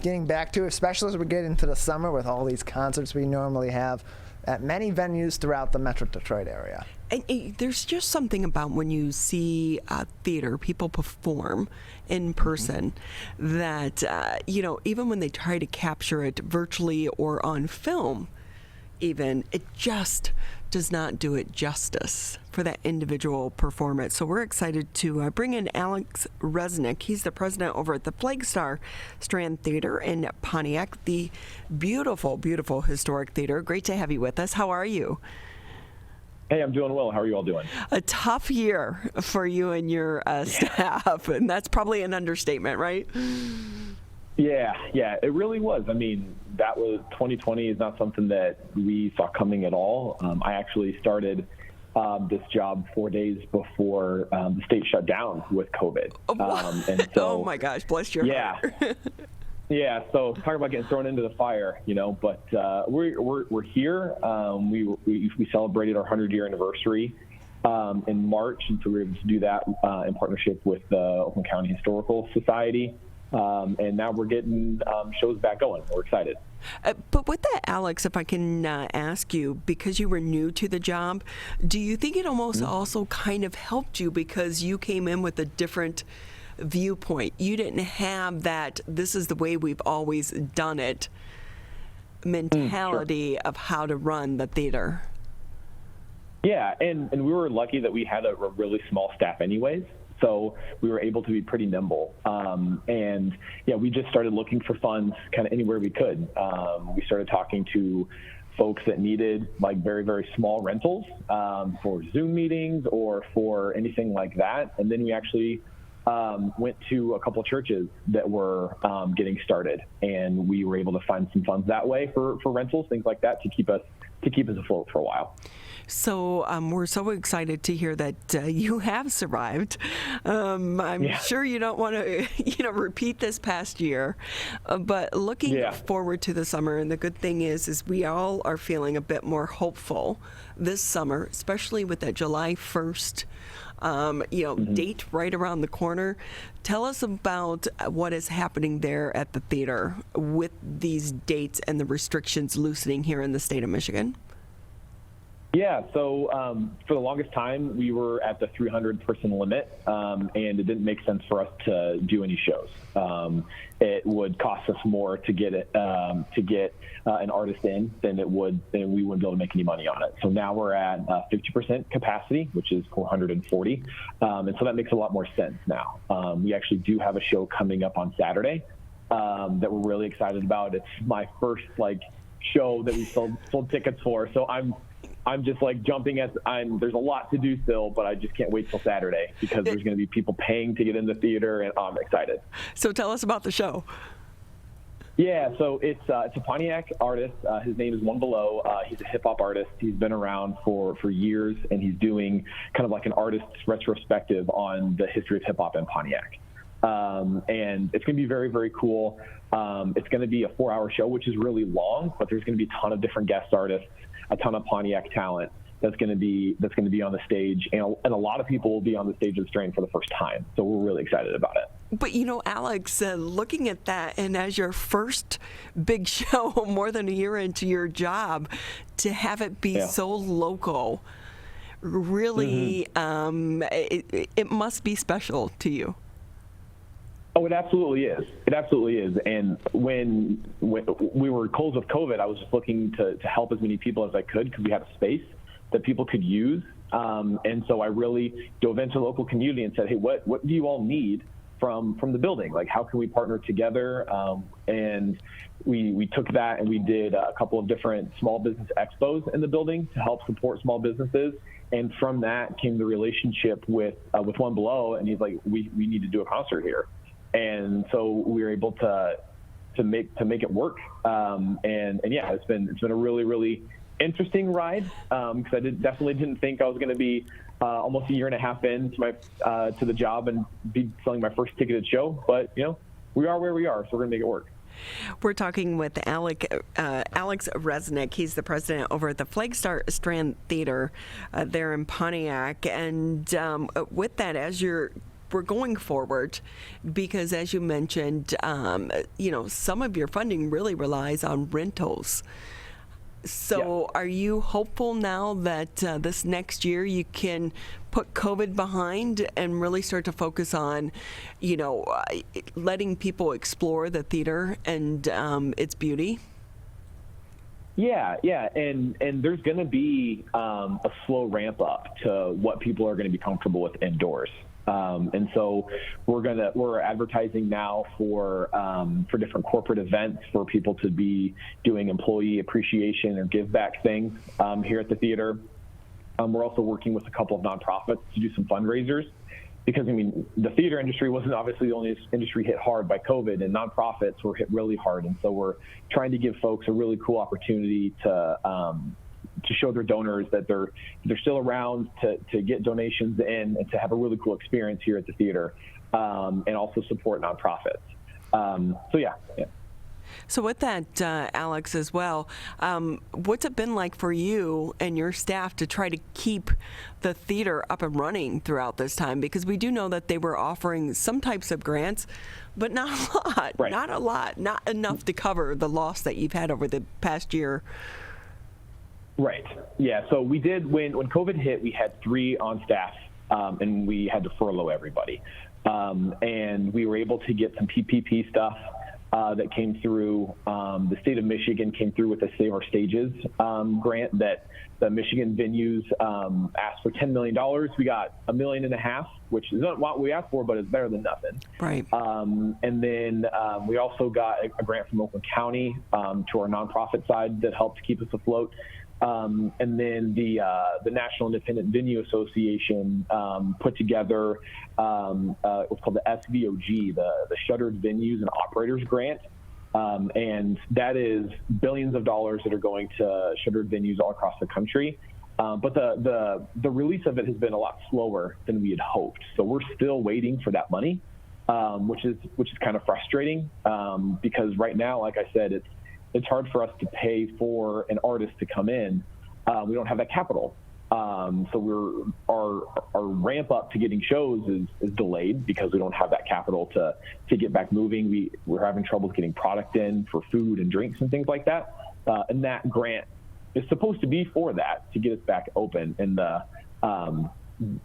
getting back to, especially as we get into the summer with all these concerts we normally have at many venues throughout the Metro Detroit area. And there's just something about when you see theater, people perform in person, that, even when they try to capture it virtually or on film, even, it just does not do it justice for that individual performance. So we're excited to bring in Alex Resnik. He's the president over at the Flagstar Strand Theatre in Pontiac, the beautiful, beautiful historic theater. Great to have you with us. How are you? Hey, I'm doing well. How are you all doing? A tough year for you and your staff, and that's probably an understatement, right? Yeah, it really was. I mean, 2020 is not something that we saw coming at all. I actually started this job 4 days before the state shut down with COVID. And so, oh my gosh, bless your heart. Yeah, so talk about getting thrown into the fire, but we're here. We celebrated our 100-year anniversary in March, and so we were able to do that in partnership with the Oakland County Historical Society. And now we're getting shows back going. We're excited. But with that, Alex, if I can ask you, because you were new to the job, do you think it almost also kind of helped you because you came in with a different viewpoint? You didn't have that, this is the way we've always done it mentality of how to run the theater. Yeah, and we were lucky that we had a really small staff anyways. So we were able to be pretty nimble. And we just started looking for funds kind of anywhere we could. We started talking to folks that needed like very, very small rentals for Zoom meetings or for anything like that. And then we actually went to a couple churches that were getting started, and we were able to find some funds that way for rentals, things like that, to keep us afloat for a while. So we're so excited to hear that you have survived. I'm sure you don't want to, repeat this past year, but looking forward to the summer. And the good thing is we all are feeling a bit more hopeful this summer, especially with that July 1st, date right around the corner. Tell us about what is happening there at the theater with these dates and the restrictions loosening here in the state of Michigan. Yeah, so for the longest time, we were at the 300-person limit, and it didn't make sense for us to do any shows. It would cost us more to get an artist in than we wouldn't be able to make any money on it. So now we're at 50% capacity, which is 440, and so that makes a lot more sense now. We actually do have a show coming up on Saturday that we're really excited about. It's my first show that we sold tickets for, so I'm just jumping there's a lot to do still, but I just can't wait till Saturday because there's going to be people paying to get in the theater, and I'm excited. So tell us about the show. Yeah, so it's a Pontiac artist. His name is One Below. He's a hip hop artist. He's been around for years, and he's doing kind of like an artist's retrospective on the history of hip hop in Pontiac. And it's going to be very, very cool. It's going to be a 4-hour show, which is really long, but there's going to be a ton of different guest artists, a ton of Pontiac talent that's going to be on the stage, and a lot of people will be on the stage of the Strand for the first time. So we're really excited about it. But Alex, looking at that, and as your first big show, more than a year into your job, to have it be so local, really, it must be special to you. Oh, it absolutely is. It absolutely is. And when we were closed with COVID, I was just looking to help as many people as I could because we had a space that people could use. And so I really dove into the local community and said, hey, what do you all need from the building? How can we partner together? And we took that and we did a couple of different small business expos in the building to help support small businesses. And from that came the relationship with One Below. And he's like, we need to do a concert here. And so we were able to make it work. It's been a really, really interesting ride because I definitely didn't think I was going to be almost a year and a half into to the job and be selling my first ticketed show. But we are where we are, so we're going to make it work. We're talking with Alex Resnik. He's the president over at the Flagstar Strand Theatre there in Pontiac. And with that, we're going forward because, as you mentioned, some of your funding really relies on rentals. So are you hopeful now that this next year you can put COVID behind and really start to focus on, letting people explore the theater and its beauty? Yeah, and there's going to be a slow ramp up to what people are going to be comfortable with indoors. And so we're advertising now for different corporate events for people to be doing employee appreciation or give back things here at the theater. We're also working with a couple of nonprofits to do some fundraisers, because the theater industry wasn't obviously the only industry hit hard by COVID, and nonprofits were hit really hard. And so we're trying to give folks a really cool opportunity to show their donors that they're still around, to get donations in, and to have a really cool experience here at the theater, and also support nonprofits. So yeah. So with that, Alex, as well, what's it been like for you and your staff to try to keep the theater up and running throughout this time? Because we do know that they were offering some types of grants, but not a lot, right. Not enough to cover the loss that you've had over the past year. Right. Yeah. So we did, when COVID hit, we had 3 on staff, and we had to furlough everybody. And we were able to get some PPP stuff that came through. The state of Michigan came through with a Save Our Stages grant that the Michigan venues asked for $10 million. We got $1.5 million, which is not what we asked for, but it's better than nothing. Right. And then we also got a grant from Oakland County to our nonprofit side that helped keep us afloat. And then the National Independent Venue Association put together what's called the SVOG, the Shuttered Venues and Operators Grant. And that is billions of dollars that are going to shuttered venues all across the country. But the release of it has been a lot slower than we had hoped. So we're still waiting for that money, which is kind of frustrating, because right now, like I said, it's hard for us to pay for an artist to come in. We don't have that capital. So our ramp up to getting shows is delayed because we don't have that capital to get back moving. We're having trouble getting product in for food and drinks and things like that. And that grant is supposed to be for that, to get us back open. And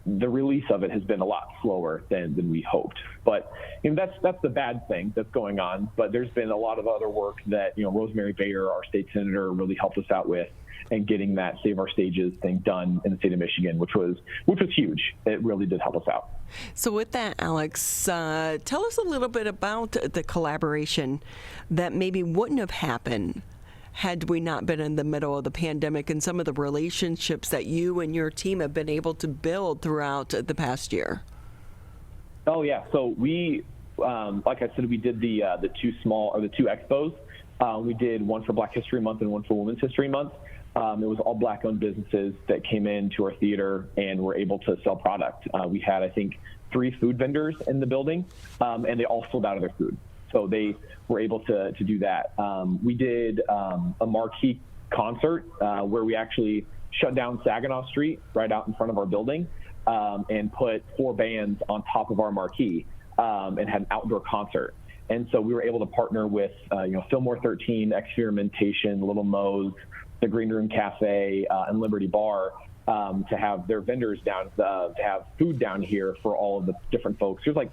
the release of it has been a lot slower than we hoped. But that's the bad thing that's going on. But there's been a lot of other work that Rosemary Bayer, our state senator, really helped us out with, and getting that Save Our Stages thing done in the state of Michigan, which was huge. It really did help us out. So with that, Alex, tell us a little bit about the collaboration that maybe wouldn't have happened had we not been in the middle of the pandemic, and some of the relationships that you and your team have been able to build throughout the past year. Oh yeah, so we, like I said, we did the 2 expos. We did one for Black History Month and one for Women's History Month. It was all Black-owned businesses that came into our theater and were able to sell product. We had, I think, 3 food vendors in the building, and they all sold out of their food. So they were able to do that. We did a marquee concert where we actually shut down Saginaw Street right out in front of our building, and put 4 bands on top of our marquee, and had an outdoor concert. And so we were able to partner with Fillmore 13, Experimentation, Little Moe's, the Green Room Cafe, and Liberty Bar, to have their vendors down, to have food down here for all of the different folks. There's like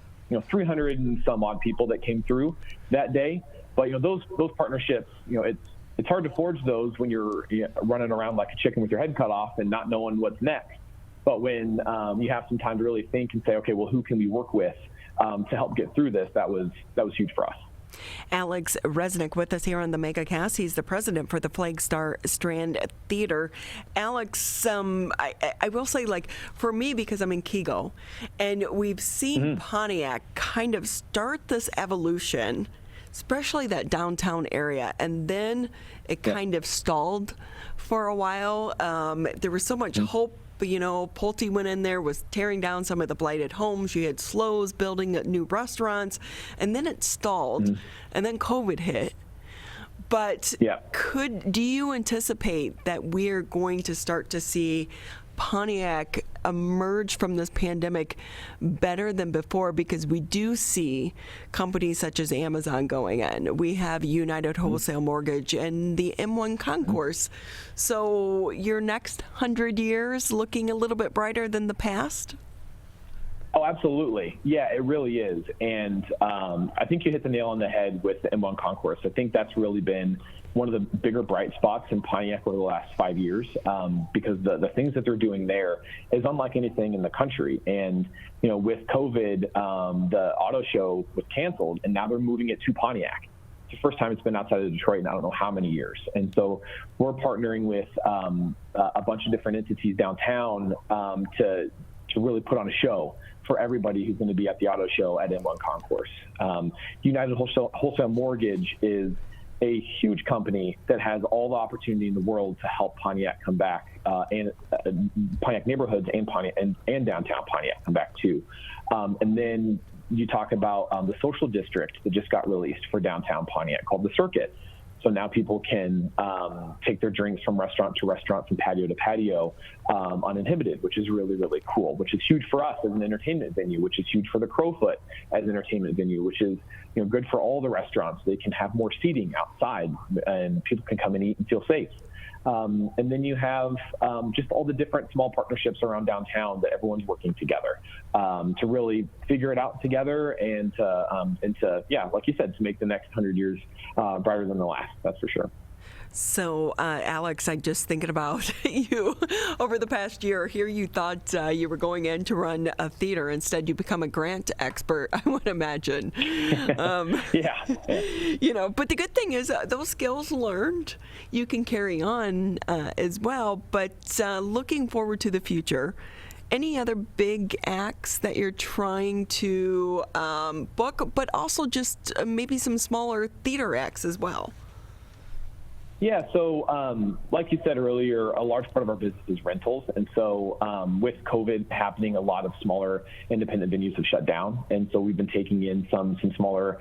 300 and some odd people that came through that day. But those partnerships, it's hard to forge those when you're running around like a chicken with your head cut off and not knowing what's next. But when you have some time to really think and say, okay, well, who can we work with to help get through this? That was huge for us. Alex Resnik with us here on the Megacast. He's the president for the Flagstar Strand Theatre. Alex, I will say, like, for me, because I'm in Kego, and we've seen Pontiac kind of start this evolution, especially that downtown area, and then it kind of stalled for a while. There was so much hope. Pulte went in there, was tearing down some of the blighted homes. You had Slows building new restaurants, and then it stalled, and then COVID hit. But do you anticipate that we're going to start to see Pontiac emerge from this pandemic better than before? Because we do see companies such as Amazon going in. We have United Wholesale Mortgage and the M1 Concourse. So your next 100 years looking a little bit brighter than the past? Oh, absolutely. Yeah, it really is. And I think you hit the nail on the head with the M1 Concourse. I think that's really been one of the bigger bright spots in Pontiac over the last 5 years, because the things that they're doing there is unlike anything in the country. And, with COVID, the auto show was canceled, and now they're moving it to Pontiac. It's the first time it's been outside of Detroit in I don't know how many years. And so we're partnering with a bunch of different entities downtown to really put on a show for everybody who's going to be at the auto show at M1 Concourse. United Wholesale Mortgage is a huge company that has all the opportunity in the world to help Pontiac come back, and Pontiac neighborhoods and downtown Pontiac come back too. And then you talk about the social district that just got released for downtown Pontiac called the Circuit. So now people can take their drinks from restaurant to restaurant, from patio to patio, uninhibited, which is really, really cool, which is huge for us as an entertainment venue, which is huge for the Crowfoot as an entertainment venue, which is good for all the restaurants. They can have more seating outside and people can come and eat and feel safe. And then you have just all the different small partnerships around downtown that everyone's working together to really figure it out together and to, like you said, to make the next 100 years brighter than the last. That's for sure. So, Alex, I'm just thinking about you over the past year. Here you thought you were going in to run a theater. Instead, you become a grant expert, I would imagine. Yeah. But the good thing is those skills learned, you can carry on as well. But looking forward to the future, any other big acts that you're trying to book, but also just maybe some smaller theater acts as well? Yeah, so like you said earlier, a large part of our business is rentals. And so with COVID happening, a lot of smaller independent venues have shut down. And so we've been taking in some smaller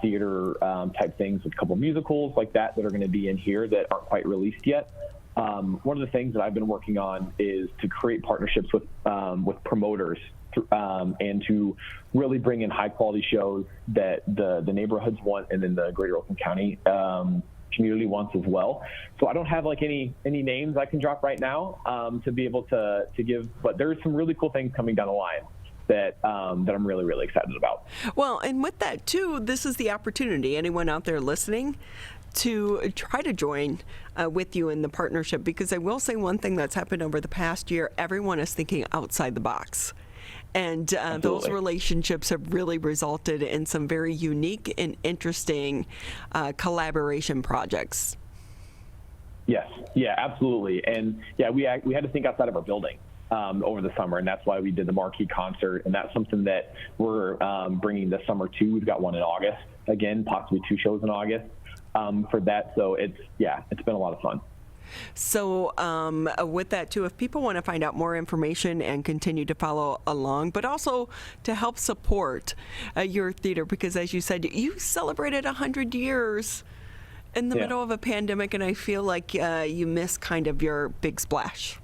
theater type things with a couple musicals like that are going to be in here that aren't quite released yet. One of the things that I've been working on is to create partnerships with promoters and to really bring in high quality shows that the neighborhoods want and then the greater Oakland County community wants as well. So I don't have any names I can drop right now to be able to give, but there's some really cool things coming down the line that I'm really, really excited about. Well, and with that too, this is the opportunity, anyone out there listening, to try to join with you in the partnership, because I will say one thing that's happened over the past year, everyone is thinking outside the box. And those relationships have really resulted in some very unique and interesting collaboration projects. Yes, yeah, absolutely. And yeah, we had to think outside of our building over the summer, and that's why we did the marquee concert. And that's something that we're bringing this summer too. We've got one in August, again, possibly 2 shows in August for that. So it's been a lot of fun. So with that too, if people want to find out more information and continue to follow along, but also to help support your theater, because as you said, you celebrated 100 years in the middle of a pandemic, and I feel like you missed kind of your big splash.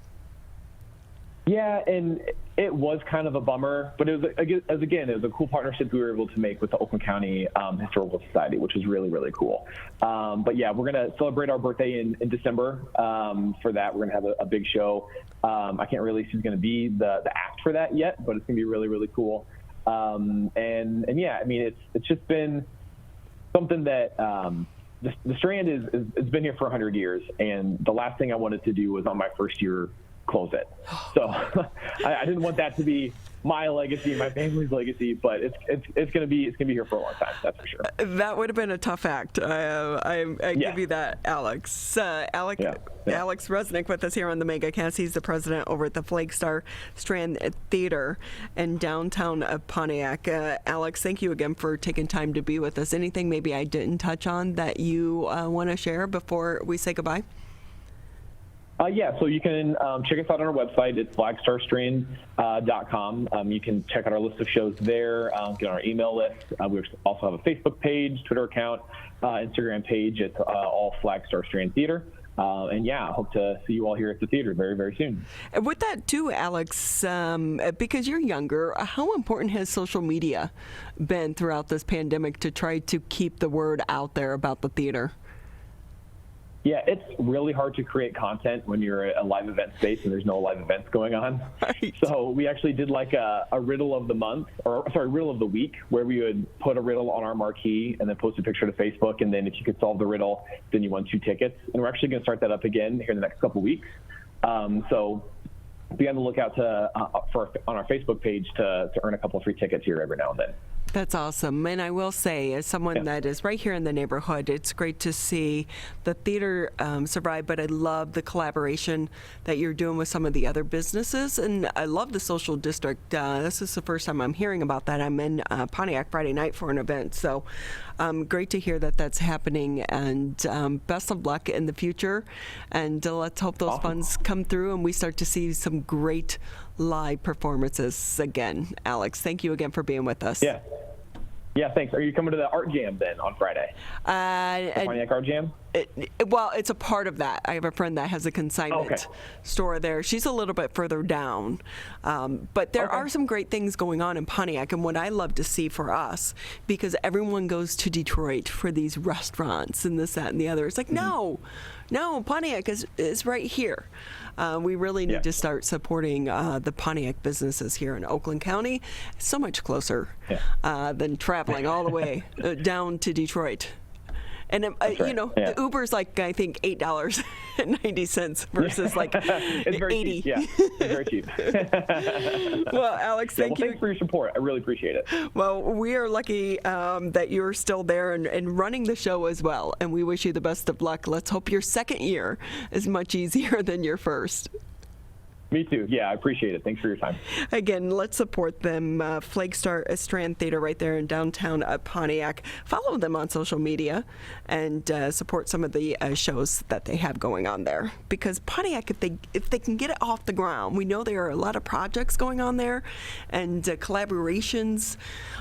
Yeah, and it was kind of a bummer, but it was a cool partnership we were able to make with the Oakland County Historical Society, which was really, really cool. But yeah, we're going to celebrate our birthday in December. For that, we're going to have a big show. I can't release who's going to be the act for that yet, but it's going to be really, really cool. And yeah, I mean, it's just been something that the Strand has been here for 100 years, and the last thing I wanted to do was on my first year close it. So I didn't want that to be my legacy, my family's legacy, but it's gonna be here for a long time. That's for sure. That would have been a tough act. I give you that, Alex. Alex Resnik with us here on the Megacast. He's the president over at the Flagstar Strand Theatre in downtown Pontiac. Alex, thank you again for taking time to be with us. Anything maybe I didn't touch on that you want to share before we say goodbye? Yeah, so you can check us out on our website. It's flagstarstrand.com. You can check out our list of shows there, get on our email list. We also have a Facebook page, Twitter account, Instagram page. It's all Flagstar Strand Theater. And yeah, I hope to see you all here at the theater very, very soon. And with that too, Alex, because you're younger, how important has social media been throughout this pandemic to try to keep the word out there about the theater? Yeah, it's really hard to create content when you're a live event space and there's no live events going on. Right. So we actually did like a riddle of the month, riddle of the week, where we would put a riddle on our marquee and then post a picture to Facebook. And then if you could solve the riddle, then you won 2 tickets. And we're actually going to start that up again here in the next couple of weeks. So be on the lookout on our Facebook page to earn a couple of free tickets here every now and then. That's awesome. And I will say, as someone that is right here in the neighborhood, it's great to see the theater survive, but I love the collaboration that you're doing with some of the other businesses. And I love the social district. This is the first time I'm hearing about that. I'm in Pontiac Friday night for an event. So great to hear that that's happening. And best of luck in the future. And let's hope those funds come through and we start to see some great live performances again. Alex, thank you again for being with us. Yeah, thanks. Are you coming to the Art Jam then on Friday? The Pontiac Art Jam? Well, it's a part of that. I have a friend that has a consignment store there. She's a little bit further down. But there are some great things going on in Pontiac. And what I love to see for us, because everyone goes to Detroit for these restaurants and this, that, and the other. It's like, no, Pontiac is right here. We really need to start supporting the Pontiac businesses here in Oakland County. It's so much closer than traveling all the way down to Detroit. And the Uber's like, I think $8.90 versus like it's very $80. Cheap. Yeah, it's very cheap. Well, Alex, thank you. Thanks for your support. I really appreciate it. Well, we are lucky that you're still there and running the show as well. And we wish you the best of luck. Let's hope your second year is much easier than your first. Me too. Yeah, I appreciate it. Thanks for your time. Again, let's support them. Flagstar Strand Theatre right there in downtown Pontiac. Follow them on social media and support some of the shows that they have going on there. Because Pontiac, if they can get it off the ground, we know there are a lot of projects going on there and collaborations.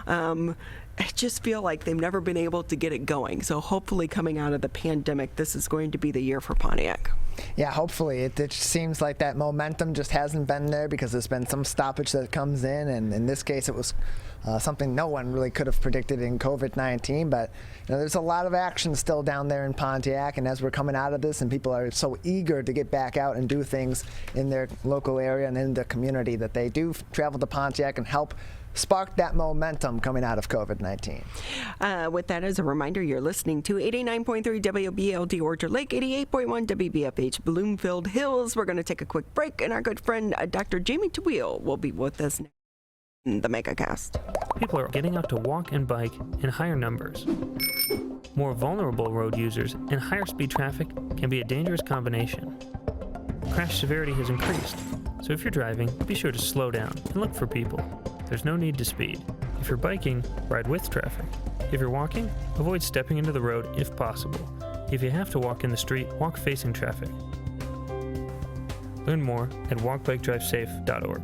I just feel like they've never been able to get it going. So hopefully coming out of the pandemic, this is going to be the year for Pontiac. Yeah, hopefully. It seems like that momentum just hasn't been there because there's been some stoppage that comes in, and in this case it was something no one really could have predicted in COVID-19, but there's a lot of action still down there in Pontiac, and as we're coming out of this and people are so eager to get back out and do things in their local area and in the community, that they do travel to Pontiac and help spark that momentum coming out of COVID-19. With that as a reminder, you're listening to 89.3 WBLD Orchard Lake, 88.1 WBFH Bloomfield Hills. We're going to take a quick break, and our good friend Dr. Jamie Taweel will be with us next in the Megacast. People are getting out to walk and bike in higher numbers. More vulnerable road users and higher speed traffic can be a dangerous combination. Crash severity has increased, so if you're driving, be sure to slow down and look for people. There's no need to speed. If you're biking, ride with traffic. If you're walking, avoid stepping into the road if possible. If you have to walk in the street, walk facing traffic. Learn more at walkbikedrivesafe.org.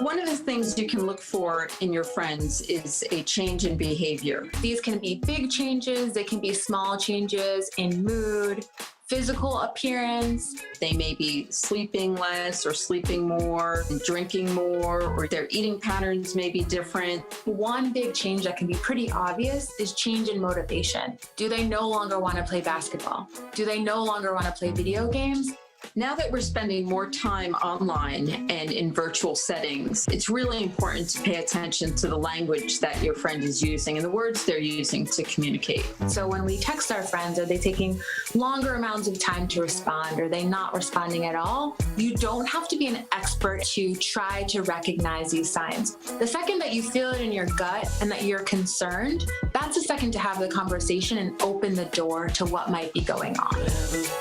One of the things you can look for in your friends is a change in behavior. These can be big changes, they can be small changes in mood, physical appearance. They may be sleeping less or sleeping more, drinking more, or their eating patterns may be different. One big change that can be pretty obvious is change in motivation. Do they no longer want to play basketball? Do they no longer want to play video games? Now that we're spending more time online and in virtual settings, it's really important to pay attention to the language that your friend is using and the words they're using to communicate. So when we text our friends, are they taking longer amounts of time to respond? Are they not responding at all? You don't have to be an expert to try to recognize these signs. The second that you feel it in your gut and that you're concerned, that's the second to have the conversation and open the door to what might be going on.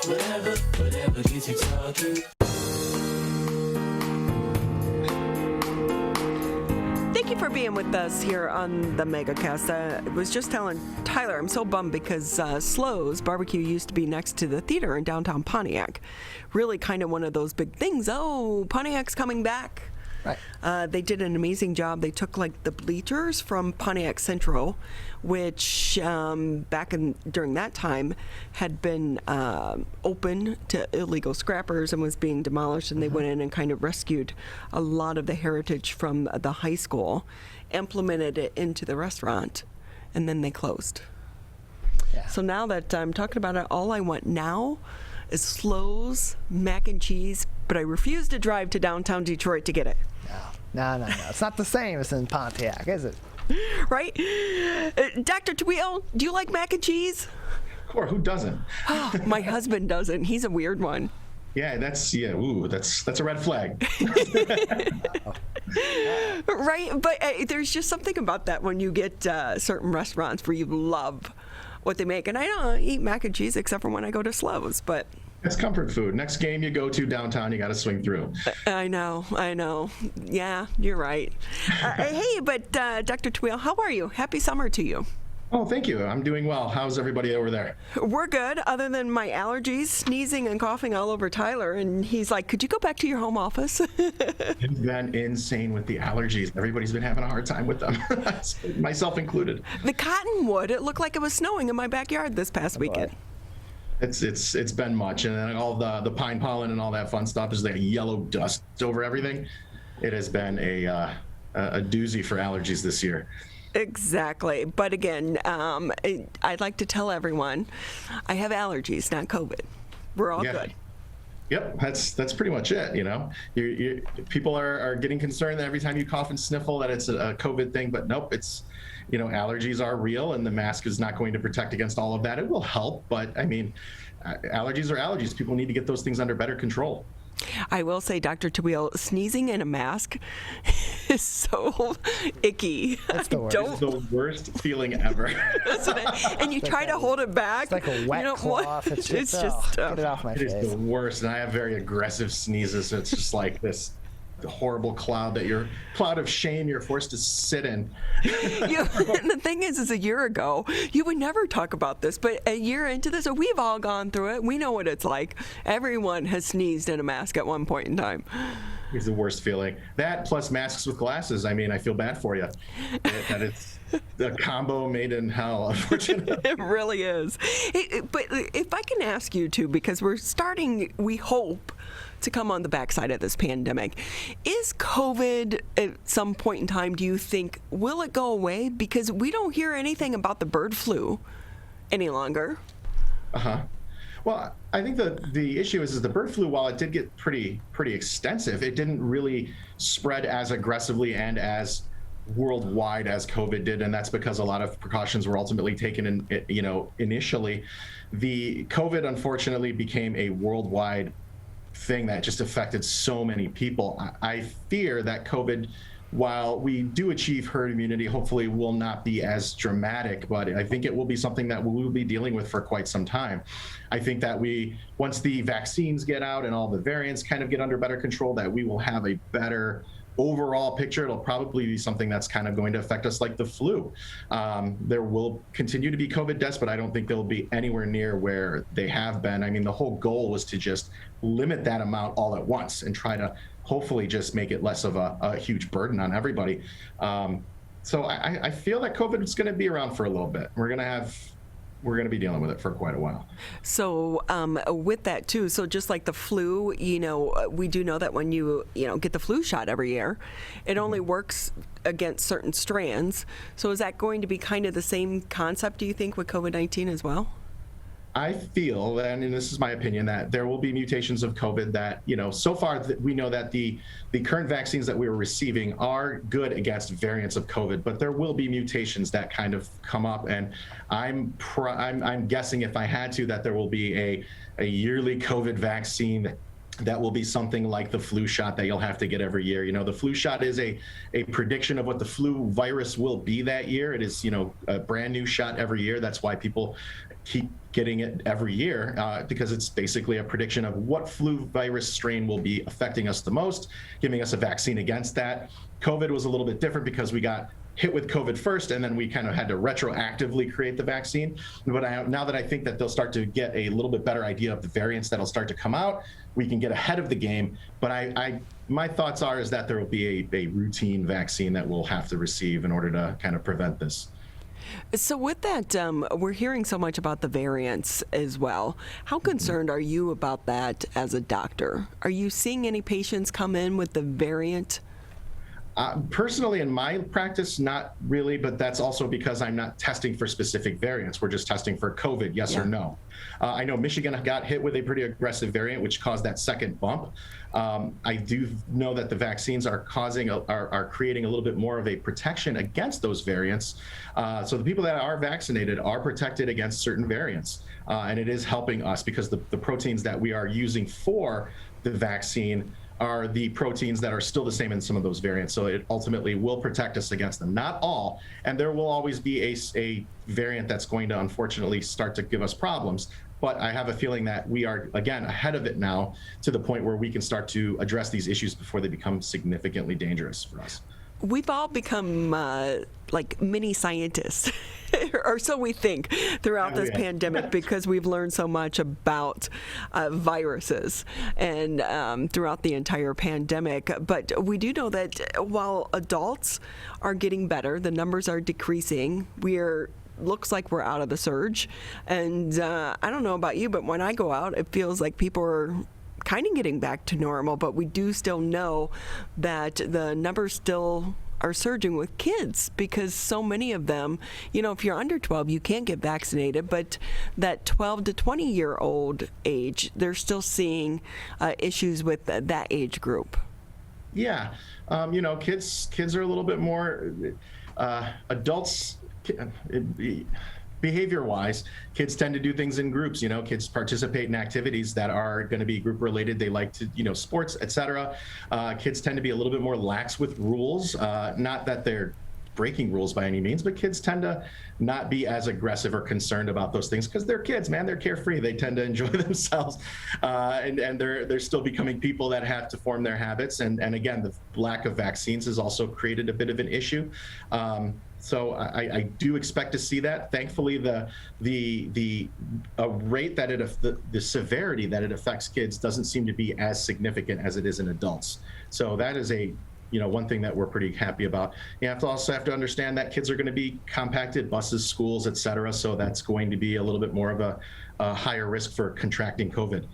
Whatever gets you talking. Thank you for being with us here on the Megacast. I was just telling Tyler, I'm so bummed because Slo's Barbecue used to be next to the theater in downtown Pontiac. Really kind of one of those big things. Oh, Pontiac's coming back. Right. They did an amazing job. They took like the bleachers from Pontiac Central, which during that time had been open to illegal scrappers and was being demolished, and they went in and kind of rescued a lot of the heritage from the high school, implemented it into the restaurant, and then they closed. Yeah. So now that I'm talking about it, all I want now is Slows mac and cheese, but I refuse to drive to downtown Detroit to get it. No. It's not the same as in Pontiac, is it? Right? Dr. Taweel, do you like mac and cheese? Or who doesn't? My husband doesn't. He's a weird one. Yeah, that's a red flag. Right? But there's just something about that when you get certain restaurants where you love what they make. And I don't eat mac and cheese except for when I go to Slows, but it's comfort food. Next game you go to downtown, you got to swing through. I know. Yeah, you're right. Hey, but Dr. Taweel, how are you? Happy summer to you. Oh, thank you. I'm doing well. How's everybody over there? We're good, other than my allergies, sneezing and coughing all over Tyler. And he's like, could you go back to your home office? It's been insane with the allergies. Everybody's been having a hard time with them, myself included. The cottonwood, it looked like it was snowing in my backyard this past weekend. It's been much, and then all the pine pollen and all that fun stuff is like yellow dust over everything. It has been a doozy for allergies this year. Exactly. But again, I'd like to tell everyone I have allergies, not COVID. We're all good. Yep, that's pretty much it. You know, people are getting concerned that every time you cough and sniffle that it's a COVID thing, but nope, it's, you know, allergies are real, and the mask is not going to protect against all of that. It will help, but I mean, allergies are allergies. People need to get those things under better control. I will say, Dr. Taweel, sneezing in a mask is so icky. It's the worst feeling ever. Isn't it? And you try to hold it back. It's like a wet cloth. It's just get it off my face. It is the worst, and I have very aggressive sneezes, so it's just like this horrible cloud of shame you're forced to sit in. And the thing is a year ago, you would never talk about this, but a year into this, we've all gone through it. We know what it's like. Everyone has sneezed in a mask at one point in time. It's the worst feeling. That plus masks with glasses. I mean, I feel bad for you. That it's the combo made in hell, unfortunately. It really is. But if I can ask you to, because we're starting, we hope, to come on the backside of this pandemic. Is COVID at some point in time, do you think, will it go away? Because we don't hear anything about the bird flu any longer. Well, I think the issue is the bird flu, while it did get pretty extensive, it didn't really spread as aggressively and as worldwide as COVID did, and that's because a lot of precautions were ultimately taken initially. The COVID, unfortunately, became a worldwide thing that just affected so many people. I fear that COVID, while we do achieve herd immunity, hopefully will not be as dramatic, but I think it will be something that we will be dealing with for quite some time. I think that once the vaccines get out and all the variants kind of get under better control, that we will have a better overall picture. It'll probably be something that's kind of going to affect us like the flu. There will continue to be COVID deaths, but I don't think they'll be anywhere near where they have been. I mean, the whole goal was to just limit that amount all at once and try to hopefully just make it less of a huge burden on everybody. So I feel that COVID is going to be around for a little bit. We're going to be dealing with it for quite a while. So with that too, so just like the flu, we do know that when you get the flu shot every year, it only works against certain strands. So is that going to be kind of the same concept, do you think, with COVID-19 as well? I feel, and this is my opinion, that there will be mutations of COVID that, so far we know that the current vaccines that we are receiving are good against variants of COVID, but there will be mutations that kind of come up. And I'm guessing, if I had to, that there will be a yearly COVID vaccine that will be something like the flu shot that you'll have to get every year. The flu shot is a prediction of what the flu virus will be that year. It is, a brand new shot every year. That's why people keep getting it every year, because it's basically a prediction of what flu virus strain will be affecting us the most, giving us a vaccine against that. COVID was a little bit different because we got hit with COVID first, and then we kind of had to retroactively create the vaccine. But now that I think that they'll start to get a little bit better idea of the variants that'll start to come out, we can get ahead of the game. But my thoughts is that there will be a routine vaccine that we'll have to receive in order to kind of prevent this. So with that, we're hearing so much about the variants as well. How concerned are you about that as a doctor? Are you seeing any patients come in with the variant? Personally, in my practice, not really, but that's also because I'm not testing for specific variants. We're just testing for COVID, yes or no. I know Michigan got hit with a pretty aggressive variant, which caused that second bump. I do know that the vaccines are creating a little bit more of a protection against those variants. So the people that are vaccinated are protected against certain variants. And it is helping us because the proteins that we are using for the vaccine are the proteins that are still the same in some of those variants. So it ultimately will protect us against them. Not all, and there will always be a variant that's going to unfortunately start to give us problems. But I have a feeling that we are, again, ahead of it now to the point where we can start to address these issues before they become significantly dangerous for us. We've all become like mini scientists, or so we think, throughout this pandemic because we've learned so much about viruses and throughout the entire pandemic. But we do know that while adults are getting better, the numbers are decreasing. Looks like we're out of the surge. And I don't know about you, but when I go out, it feels like people are kind of getting back to normal, but we do still know that the numbers still are surging with kids because so many of them, if you're under 12, you can't get vaccinated, but that 12 to 20-year-old age, they're it'll issues with that age group. Yeah. Kids are a little bit more adults. Behavior-wise, kids tend to do things in groups. Kids participate in activities that are going to be group-related. They like to, sports, etc. Kids tend to be a little bit more lax with rules. Not that they're breaking rules by any means, but kids tend to not be as aggressive or concerned about those things because they're kids, man. They're carefree. They tend to enjoy themselves, and they're still becoming people that have to form their habits. And again, the lack of vaccines has also created a bit of an issue. So I do expect to see that. Thankfully, the rate that the severity that it affects kids doesn't seem to be as significant as it is in adults. So that is one thing that we're pretty happy about. You also have to understand that kids are going to be compacted, buses, schools, etc. So that's going to be a little bit more of a higher risk for contracting COVID.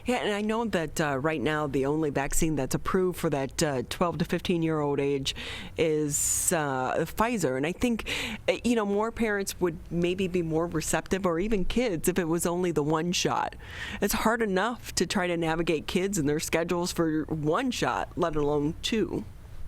Yeah, and I know that right now the only vaccine that's approved for that 12 to 15-year-old age is Pfizer. And I think, more parents would maybe be more receptive, or even kids, if it was only the one shot. It's hard enough to try to navigate kids and their schedules for one shot, let alone two.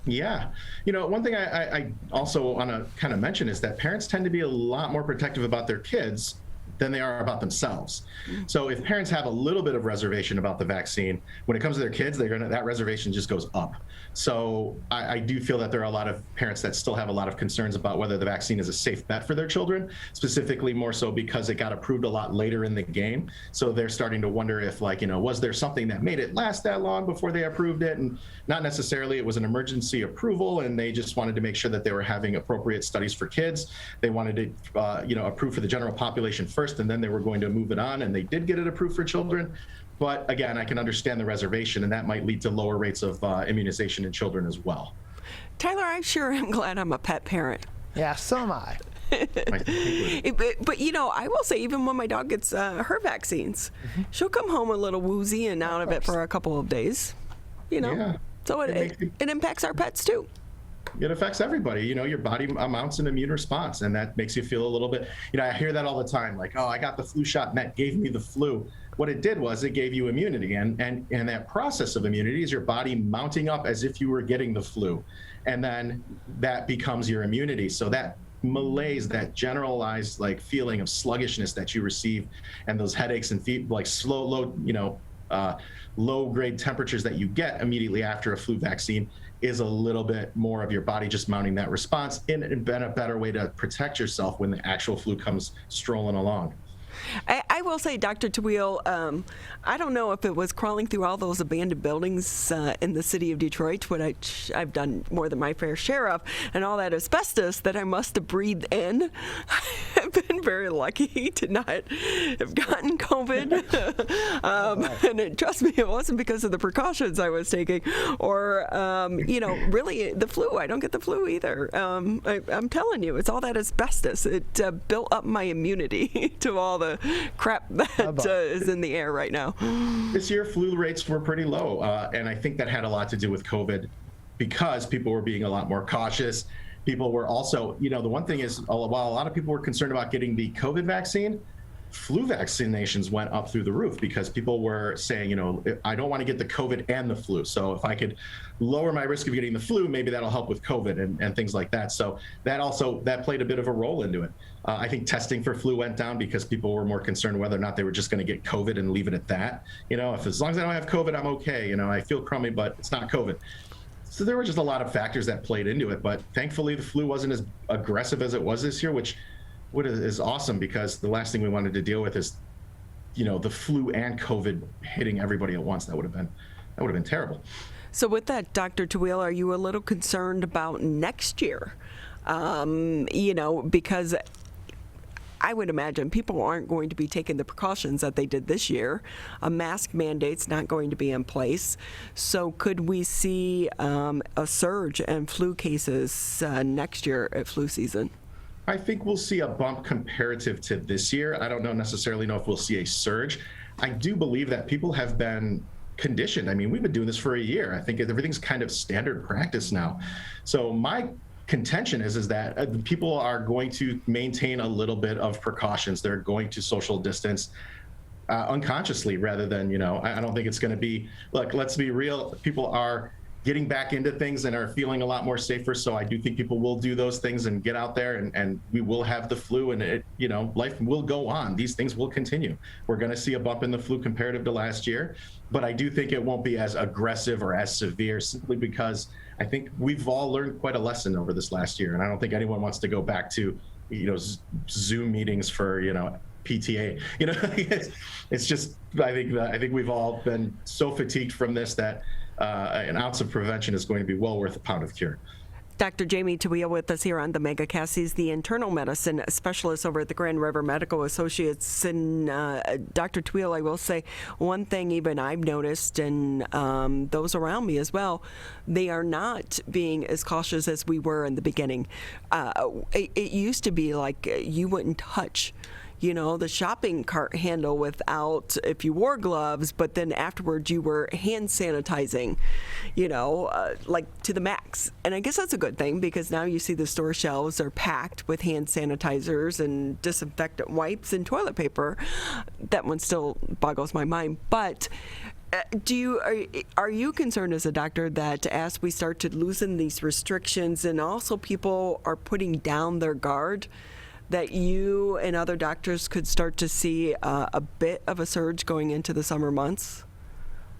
Yeah. One thing I also want to kind of mention is that parents tend to be a lot more protective about their kids than they are about themselves. So if parents have a little bit of reservation about the vaccine, when it comes to their kids, that reservation just goes up. So I do feel that there are a lot of parents that still have a lot of concerns about whether the vaccine is a safe bet for their children, specifically more so because it got approved a lot later in the game. So they're starting to wonder if, was there something that made it last that long before they approved it? And not necessarily. It was an emergency approval, and they just wanted to make sure that they were having appropriate studies for kids. They wanted to, approve for the general population first, and then they were going to move it on, and they did get it approved for children. But again, I can understand the reservation, and that might lead to lower rates of immunization in children as well. Tyler, I sure am glad I'm a pet parent. Yeah, so am I. But I will say, even when my dog gets her vaccines, she'll come home a little woozy and out of it for a couple of days. Yeah. So it impacts our pets too. It affects everybody. Your body mounts an immune response, and that makes you feel a little bit, I hear that all the time, like, oh, I got the flu shot and that gave me the flu. What it did was it gave you immunity, and that process of immunity is your body mounting up as if you were getting the flu, and then that becomes your immunity. So that malaise, that generalized feeling of sluggishness that you receive, and those headaches and low grade temperatures that you get immediately after a flu vaccine is a little bit more of your body just mounting that response, and a better way to protect yourself when the actual flu comes strolling along. I will say, Dr. Taweel, I don't know if it was crawling through all those abandoned buildings in the city of Detroit, which I've done more than my fair share of, and all that asbestos that I must have breathed in. I've been very lucky to not have gotten COVID. And trust me, it wasn't because of the precautions I was taking, or, really the flu. I don't get the flu either. I'm telling you, it's all that asbestos. It built up my immunity to all the crap that is in the air right now. This year, flu rates were pretty low, and I think that had a lot to do with COVID. because people were being a lot more cautious. People were also, the one thing is, while a lot of people were concerned about getting the COVID vaccine, flu vaccinations went up through the roof because people were saying, I don't want to get the COVID and the flu. So if I could lower my risk of getting the flu, maybe that'll help with COVID and things like that. So that played a bit of a role into it. I think testing for flu went down because people were more concerned whether or not they were just going to get COVID and leave it at that. If as long as I don't have COVID, I'm okay. I feel crummy, but it's not COVID. So there were just a lot of factors that played into it. But thankfully, the flu wasn't as aggressive as it was this year, which is awesome, because the last thing we wanted to deal with is, the flu and COVID hitting everybody at once. That would have been terrible. So with that, Dr. Taweel, are you a little concerned about next year? Because I would imagine people aren't going to be taking the precautions that they did this year. A mask mandate's not going to be in place. So could we see a surge in flu cases next year at flu season? I think we'll see a bump comparative to this year. I don't necessarily know if we'll see a surge. I do believe that people have been conditioned. I mean, we've been doing this for a year. I think everything's kind of standard practice now. So my contention is that people are going to maintain a little bit of precautions. They're going to social distance unconsciously rather than, I don't think it's going to be, look, let's be real. People are getting back into things and are feeling a lot more safer. So I do think people will do those things and get out there, and we will have the flu, and life will go on. These things will continue. We're going to see a bump in the flu comparative to last year, but I do think it won't be as aggressive or as severe, simply because I think we've all learned quite a lesson over this last year. And I don't think anyone wants to go back to, Zoom meetings for, PTA. It's just, I think we've all been so fatigued from this that an ounce of prevention is going to be well worth a pound of cure. Dr. Jamie Taweel with us here on the Megacast. He's the internal medicine specialist over at the Grand River Medical Associates. And Dr. Taweel, I will say one thing even I've noticed, and those around me as well, they are not being as cautious as we were in the beginning. It used to be like you wouldn't touch the shopping cart handle without, if you wore gloves, but then afterwards you were hand sanitizing, like to the max. And I guess that's a good thing, because now you see the store shelves are packed with hand sanitizers and disinfectant wipes and toilet paper. That one still boggles my mind. But are you concerned as a doctor that as we start to loosen these restrictions and also people are putting down their guard, that you and other doctors could start to see a bit of a surge going into the summer months?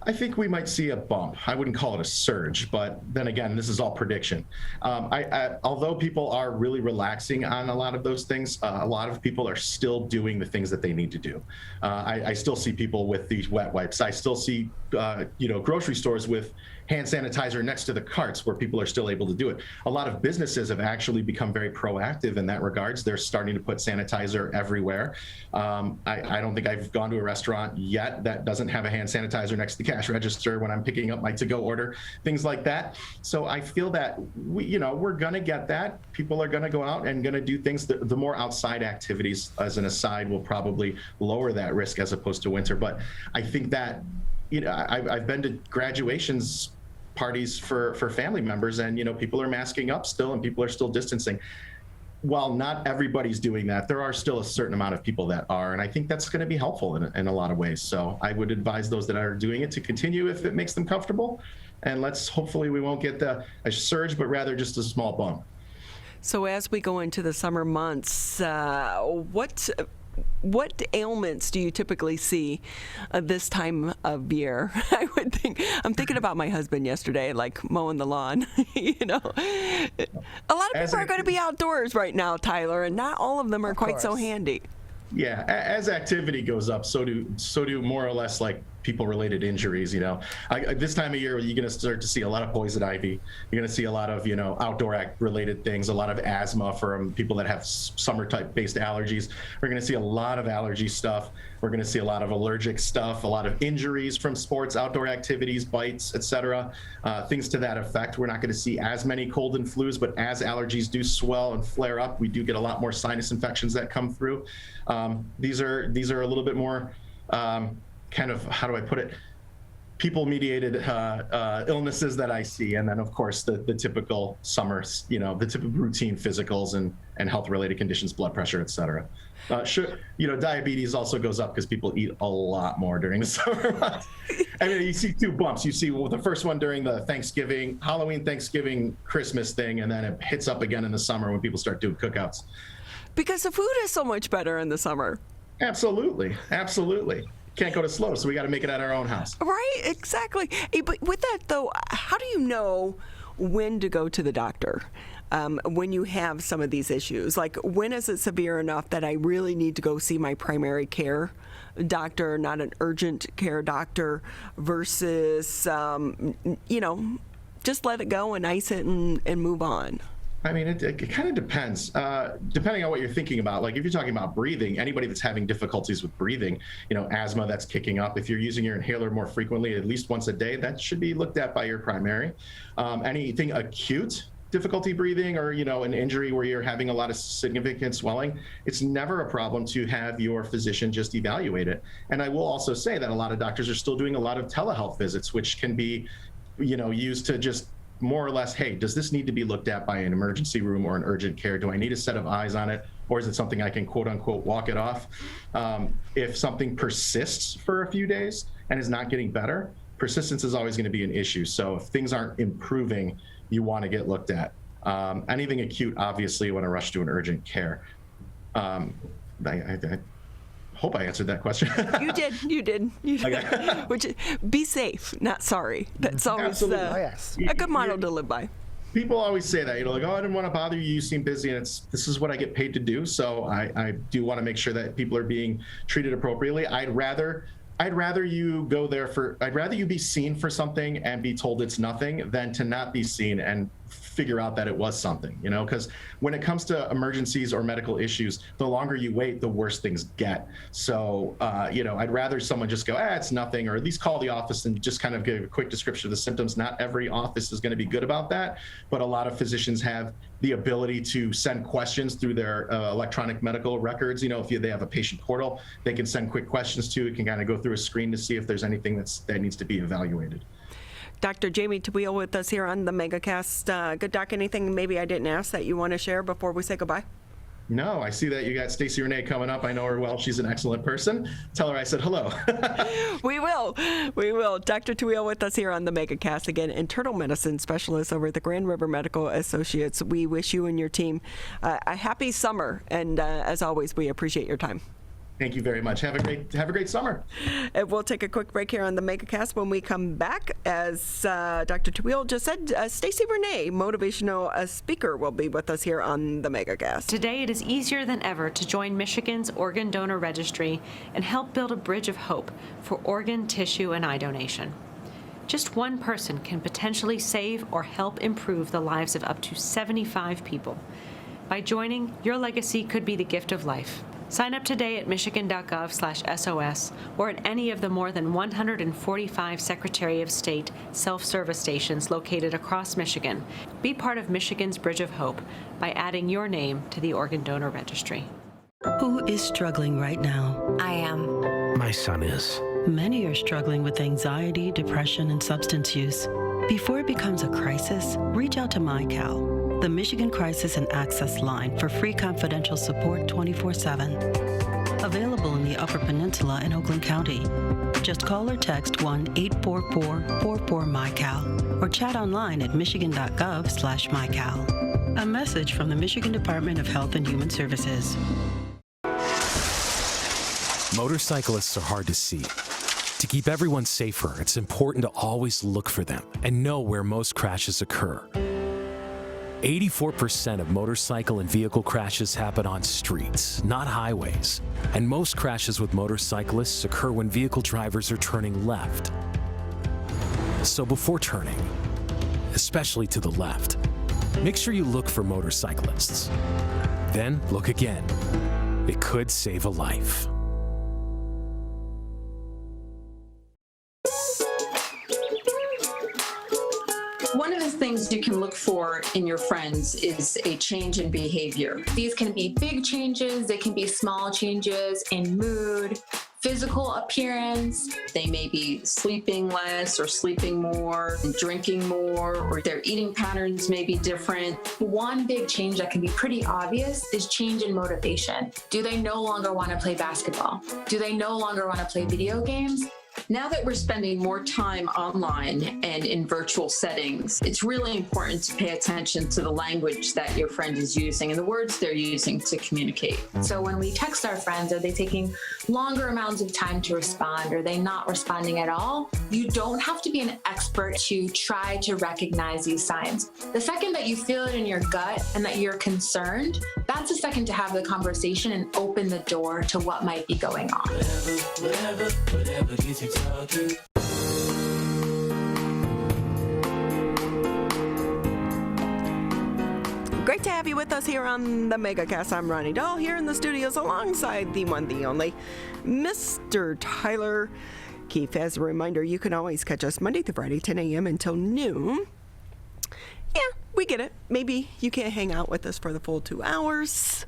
I think we might see a bump. I wouldn't call it a surge, but then again, this is all prediction. Although people are really relaxing on a lot of those things, a lot of people are still doing the things that they need to do. I still see people with these wet wipes. I still see, grocery stores with hand sanitizer next to the carts where people are still able to do it. A lot of businesses have actually become very proactive in that regards. They're starting to put sanitizer everywhere. I don't think I've gone to a restaurant yet that doesn't have a hand sanitizer next to the cash register when I'm picking up my to-go order, things like that. So I feel that we're going to get that. People are going to go out and going to do things. The more outside activities, as an aside, will probably lower that risk as opposed to winter. But I think that I've been to graduations parties for family members, and people are masking up still, and people are still distancing. While not everybody's doing that, there are still a certain amount of people that are, and I think that's going to be helpful in a lot of ways. So I would advise those that are doing it to continue if it makes them comfortable, and hopefully we won't get a surge, but rather just a small bump. So as we go into the summer months, what ailments do you typically see this time of year? I'm thinking about my husband yesterday, like mowing the lawn. A lot of people are going to be outdoors right now, Tyler, and not all of them are quite so handy. Yeah, as activity goes up, so do more or less like people-related injuries. This time of year, you're going to start to see a lot of poison ivy. You're going to see a lot of outdoor-related things, a lot of asthma from people that have summer-type-based allergies. We're going to see a lot of allergy stuff. We're going to see a lot of allergic stuff, a lot of injuries from sports, outdoor activities, bites, etc. Things to that effect. We're not going to see as many cold and flus, but as allergies do swell and flare up, we do get a lot more sinus infections that come through. These are a little bit more kind of, how do I put it? people-mediated illnesses that I see, and then of course the typical summer, the typical routine physicals and health-related conditions, blood pressure, etc. Diabetes also goes up because people eat a lot more during the summer months. I mean, you see two bumps. You see the first one during the Halloween, Thanksgiving, Christmas thing, and then it hits up again in the summer when people start doing cookouts. Because the food is so much better in the summer. Absolutely. Can't go to slow, so we got to make it at our own house. Right, exactly. Hey, but with that, though, how do you know when to go to the doctor when you have some of these issues? Like, when is it severe enough that I really need to go see my primary care doctor, not an urgent care doctor, versus, just let it go and ice it and move on? I mean, it kind of depends, depending on what you're thinking about. Like if you're talking about breathing, anybody that's having difficulties with breathing, asthma that's kicking up, if you're using your inhaler more frequently, at least once a day, that should be looked at by your primary. Anything acute, difficulty breathing, or an injury where you're having a lot of significant swelling, it's never a problem to have your physician just evaluate it. And I will also say that a lot of doctors are still doing a lot of telehealth visits, which can be, used to just more or less, hey, does this need to be looked at by an emergency room or an urgent care? Do I need a set of eyes on it? Or is it something I can quote unquote walk it off? If something persists for a few days and is not getting better, persistence is always going to be an issue. So if things aren't improving, you want to get looked at. Anything acute, obviously, you want to rush to an urgent care. I hope I answered that question. You did. Okay. Which, be safe, not sorry. That's always a good motto to live by. People always say that, like, oh, I didn't want to bother you. You seem busy, and this is what I get paid to do. So I do want to make sure that people are being treated appropriately. I'd rather you go there I'd rather you be seen for something and be told it's nothing than to not be seen and figure out that it was something, because when it comes to emergencies or medical issues, the longer you wait, the worse things get. So, I'd rather someone just go, it's nothing, or at least call the office and just kind of give a quick description of the symptoms. Not every office is going to be good about that, but a lot of physicians have the ability to send questions through their electronic medical records. If they have a patient portal, they can send quick questions to it, can kind of go through a screen to see if there's anything that needs to be evaluated. Dr. Jamie Taweel with us here on the Megacast. Good doc, anything maybe I didn't ask that you want to share before we say goodbye? No, I see that you got Stacie René coming up. I know her well. She's an excellent person. Tell her I said hello. We will. Dr. Taweel with us here on the Megacast again, internal medicine specialist over at the Grand River Medical Associates. We wish you and your team a happy summer, and as always, we appreciate your time. Thank you very much. Have a great summer. And we'll take a quick break here on the Megacast. When we come back, as Dr. Taweel just said, Stacie René, motivational speaker, will be with us here on the Megacast. Today, it is easier than ever to join Michigan's Organ Donor Registry and help build a bridge of hope for organ, tissue, and eye donation. Just one person can potentially save or help improve the lives of up to 75 people. By joining, your legacy could be the gift of life. Sign up today at michigan.gov/SOS or at any of the more than 145 Secretary of State self-service stations located across Michigan. Be part of Michigan's Bridge of Hope by adding your name to the Organ Donor Registry. Who is struggling right now? I am. My son is. Many are struggling with anxiety, depression, and substance use. Before it becomes a crisis, reach out to MyCal, the Michigan Crisis and Access Line, for free confidential support 24/7. Available in the Upper Peninsula and Oakland County. Just call or text 1-844-44-MyCal or chat online at michigan.gov/MyCal. A message from the Michigan Department of Health and Human Services. Motorcyclists are hard to see. To keep everyone safer, it's important to always look for them and know where most crashes occur. 84% of motorcycle and vehicle crashes happen on streets, not highways. And most crashes with motorcyclists occur when vehicle drivers are turning left. So before turning, especially to the left, make sure you look for motorcyclists. Then look again. It could save a life. One of the things you can look for in your friends is a change in behavior. These can be big changes, they can be small changes in mood, physical appearance. They may be sleeping less or sleeping more, drinking more, or their eating patterns may be different. One big change that can be pretty obvious is change in motivation. Do they no longer want to play basketball? Do they no longer want to play video games? Now that we're spending more time online and in virtual settings, it's really important to pay attention to the language that your friend is using and the words they're using to communicate. So when we text our friends, are they taking longer amounts of time to respond? Are they not responding at all? You don't have to be an expert to try to recognize these signs. The second that you feel it in your gut and that you're concerned, that's the second to have the conversation and open the door to what might be going on. Whatever gets you talking. Great to have you with us here on the Megacast. I'm Ronnie Dahl here in the studios alongside the one, the only, Mr. Tyler Keefe. As a reminder, you can always catch us Monday through Friday, 10 a.m. until noon. Yeah, we get it. Maybe you can't hang out with us for the full 2 hours.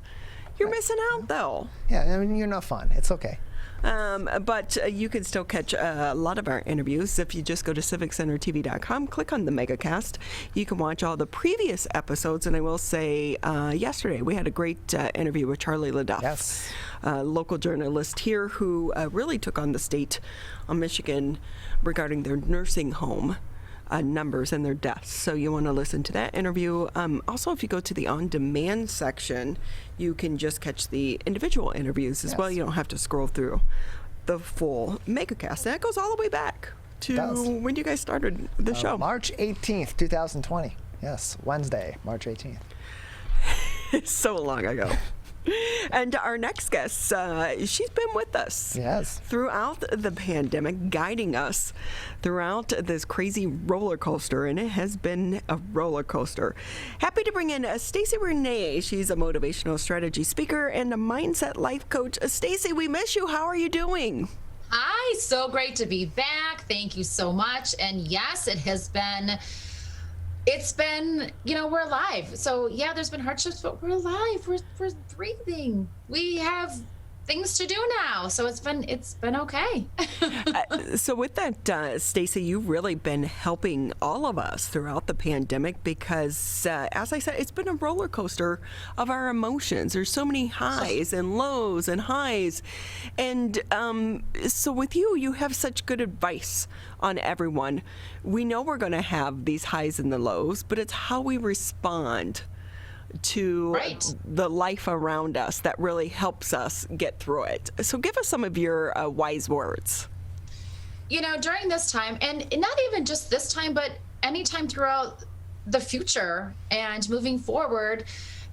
You're missing out, though. Yeah, I mean, you're not fun. It's okay. But you can still catch a lot of our interviews if you just go to civiccentertv.com, click on the Megacast. You can watch all the previous episodes, and I will say yesterday we had a great interview with Charlie LaDuff, yes, local journalist here who really took on the state of Michigan regarding their nursing home numbers and their deaths. So you want to listen to that interview. Also, if you go to the on-demand section, you can just catch the individual interviews as well. You don't have to scroll through the full Megacast. That goes all the way back to when you guys started the show. March 18th, 2020. Yes, Wednesday, March 18th. It's so long ago. And our next guest, she's been with us throughout the pandemic, guiding us throughout this crazy roller coaster, and it has been a roller coaster. Happy to bring in Stacie René. She's a motivational strategy speaker and a mindset life coach. Stacie, we miss you. How are you doing? Hi, so great to be back. Thank you so much. And yes, it's been, we're alive. So yeah, there's been hardships, but we're alive. We're breathing. We have things to do now. So it's been okay. So with that, Stacie, you've really been helping all of us throughout the pandemic because, as I said, it's been a roller coaster of our emotions. There's so many highs and lows and highs. And so with you, you have such good advice on everyone. We know we're going to have these highs and the lows, but it's how we respond to the life around us that really helps us get through it. So give us some of your wise words. During this time, and not even just this time, but anytime throughout the future and moving forward,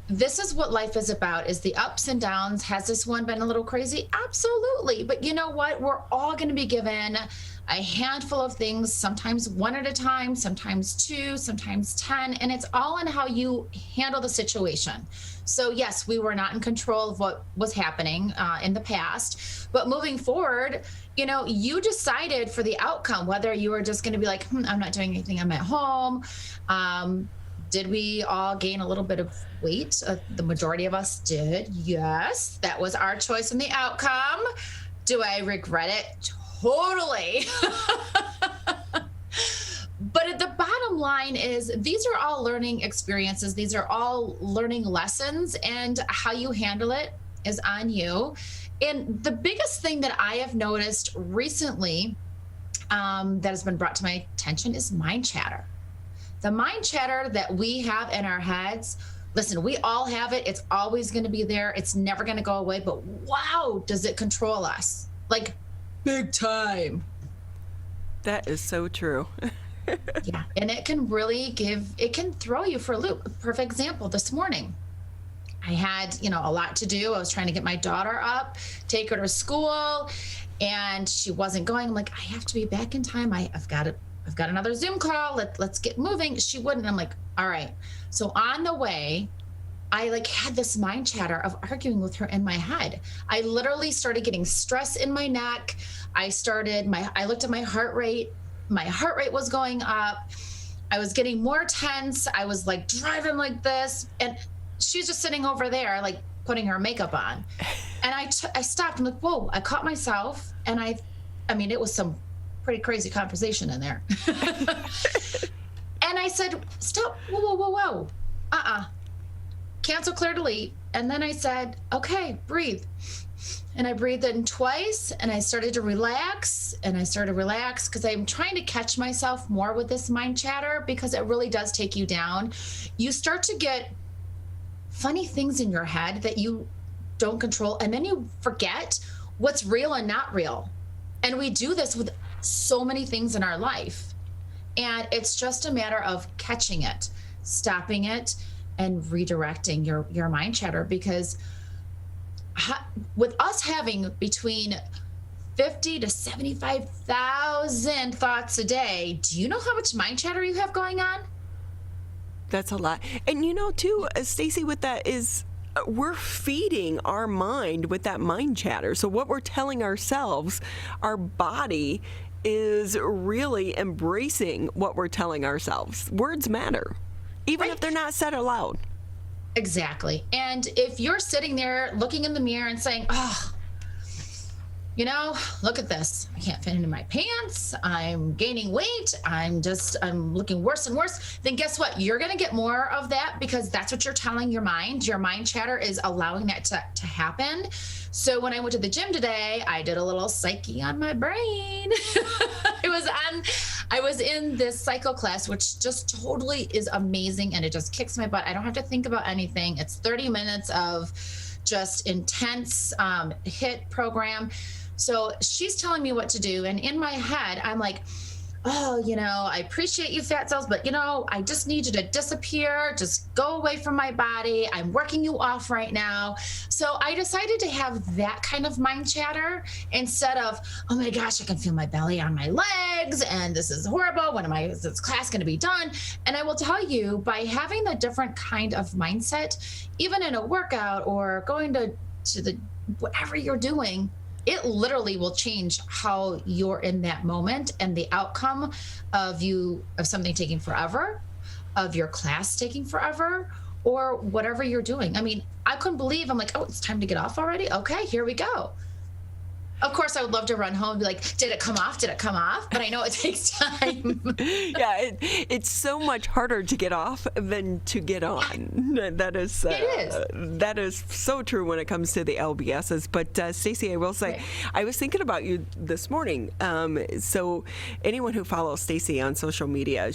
this is what life is about, is the ups and downs. Has this one been a little crazy? Absolutely. But you know what? We're all going to be given a handful of things, sometimes one at a time, sometimes 2, sometimes 10, and it's all in how you handle the situation. So yes, we were not in control of what was happening in the past, but moving forward, you decided for the outcome, whether you were just going to be like, I'm not doing anything, I'm at home. Did we all gain a little bit of weight? The majority of us did. Yes, that was our choice in the outcome. Do I regret it? Totally. But the bottom line is these are all learning experiences. These are all learning lessons, and how you handle it is on you. And the biggest thing that I have noticed recently that has been brought to my attention is mind chatter. The mind chatter that we have in our heads, listen, we all have it. It's always going to be there. It's never going to go away. But wow, does it control us? Like, big time. That is so true. Yeah, and it can really it can throw you for a loop. Perfect example, this morning. I had, a lot to do. I was trying to get my daughter up, take her to school, and she wasn't going. I'm like, I have to be back in time. I've got another Zoom call. Let's get moving. She wouldn't. I'm like, all right. So on the way, I had this mind chatter of arguing with her in my head. I literally started getting stress in my neck. I looked at my heart rate. My heart rate was going up. I was getting more tense. I was driving like this. And she's just sitting over there, putting her makeup on. And I stopped. I'm like, whoa, I caught myself. And I mean, it was some pretty crazy conversation in there. And I said, stop, whoa. Cancel, clear, delete. And then I said, okay, breathe. And I breathed in twice, and I started to relax, because I'm trying to catch myself more with this mind chatter, because it really does take you down. You start to get funny things in your head that you don't control, and then you forget what's real and not real. And we do this with so many things in our life. And it's just a matter of catching it, stopping it, and redirecting your mind chatter, because with us having between 50 to 75,000 thoughts a day, do you know how much mind chatter you have going on? That's a lot. And too, Stacie, with that is we're feeding our mind with that mind chatter. So what we're telling ourselves, our body is really embracing what we're telling ourselves. Words matter, even if they're not said aloud. Exactly. And if you're sitting there looking in the mirror and saying, oh, look at this. I can't fit into my pants. I'm gaining weight. I'm looking worse and worse. Then guess what? You're going to get more of that, because that's what you're telling your mind. Your mind chatter is allowing that to happen. So when I went to the gym today, I did a little psyche on my brain. I was in this cycle class, which just totally is amazing, and it just kicks my butt. I don't have to think about anything. It's 30 minutes of just intense HIIT program. So she's telling me what to do, and in my head, I'm like, oh, I appreciate you, fat cells, but I just need you to disappear. Just go away from my body. I'm working you off right now. So I decided to have that kind of mind chatter instead of, oh my gosh, I can feel my belly on my legs, and this is horrible. When is this class going to be done? And I will tell you, by having a different kind of mindset, even in a workout or going to the whatever you're doing, it literally will change how you're in that moment, and the outcome of something taking forever, of your class taking forever, or whatever you're doing. I mean, I couldn't believe, I'm like, oh, it's time to get off already? Okay, here we go. Of course, I would love to run home and be like, did it come off? Did it come off? But I know it takes time. Yeah, it's so much harder to get off than to get on. That is so true when it comes to the LBSs. But Stacie, I will say, I was thinking about you this morning. So anyone who follows Stacie on social media,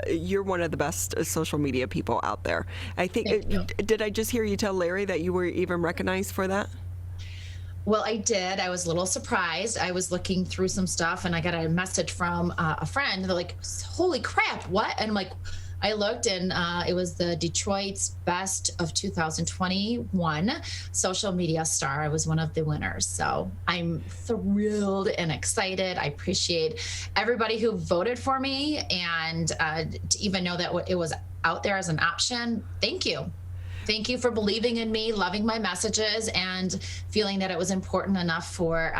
you're one of the best social media people out there. I think. Did I just hear you tell Larry that you were even recognized for that? Well, I did. I was a little surprised. I was looking through some stuff, and I got a message from a friend. They're like, holy crap, what? And I'm like, I looked, and it was the Detroit's Best of 2021 social media star. I was one of the winners. So I'm thrilled and excited. I appreciate everybody who voted for me, and to even know that it was out there as an option. Thank you. Thank you for believing in me, loving my messages, and feeling that it was important enough for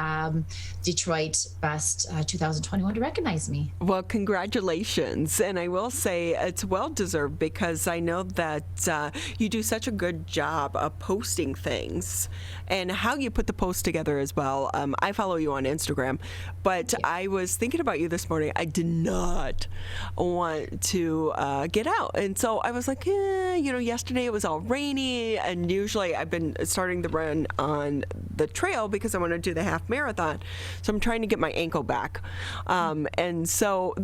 Detroit Best 2021 to recognize me. Well, congratulations. And I will say it's well-deserved, because I know that you do such a good job of posting things and how you put the post together as well. I follow you on Instagram, but I was thinking about you this morning. I did not want to get out. And so I was like, yesterday it was all rainy, and usually I've been starting the run on the trail because I want to do the half marathon. So I'm trying to get my ankle back. And so,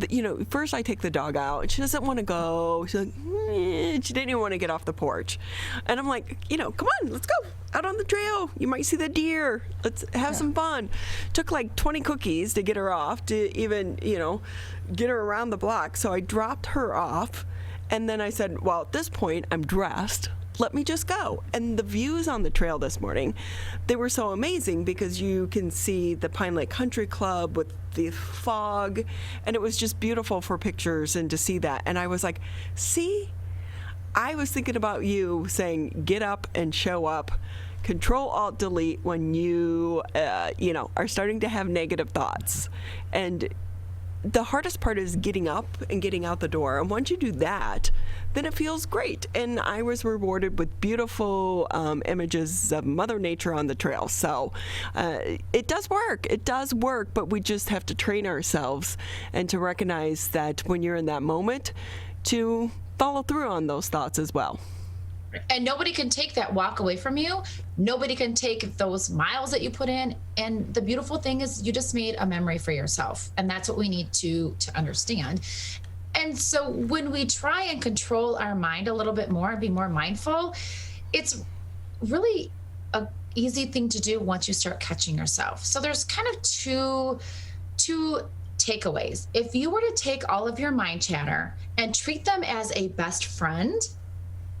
first I take the dog out, and she doesn't want to go. She's like, she didn't even want to get off the porch. And I'm like, come on, let's go out on the trail. You might see the deer. Let's have some fun. Took like 20 cookies to get her off, to even, get her around the block. So I dropped her off. And then I said, well, at this point, I'm dressed. Let me just go. And the views on the trail this morning, they were so amazing, because you can see the Pine Lake Country Club with the fog, and it was just beautiful for pictures and to see that. And I was like, see, I was thinking about you saying, get up and show up. Control-Alt-Delete when you, are starting to have negative thoughts. And the hardest part is getting up and getting out the door. And once you do that, then it feels great. And I was rewarded with beautiful images of Mother Nature on the trail. So it does work. It does work, but we just have to train ourselves and to recognize that when you're in that moment, to follow through on those thoughts as well. And nobody can take that walk away from you. Nobody can take those miles that you put in. And the beautiful thing is you just made a memory for yourself. And that's what we need to understand. And so when we try and control our mind a little bit more and be more mindful, it's really a easy thing to do once you start catching yourself. So there's kind of two takeaways. If you were to take all of your mind chatter and treat them as a best friend,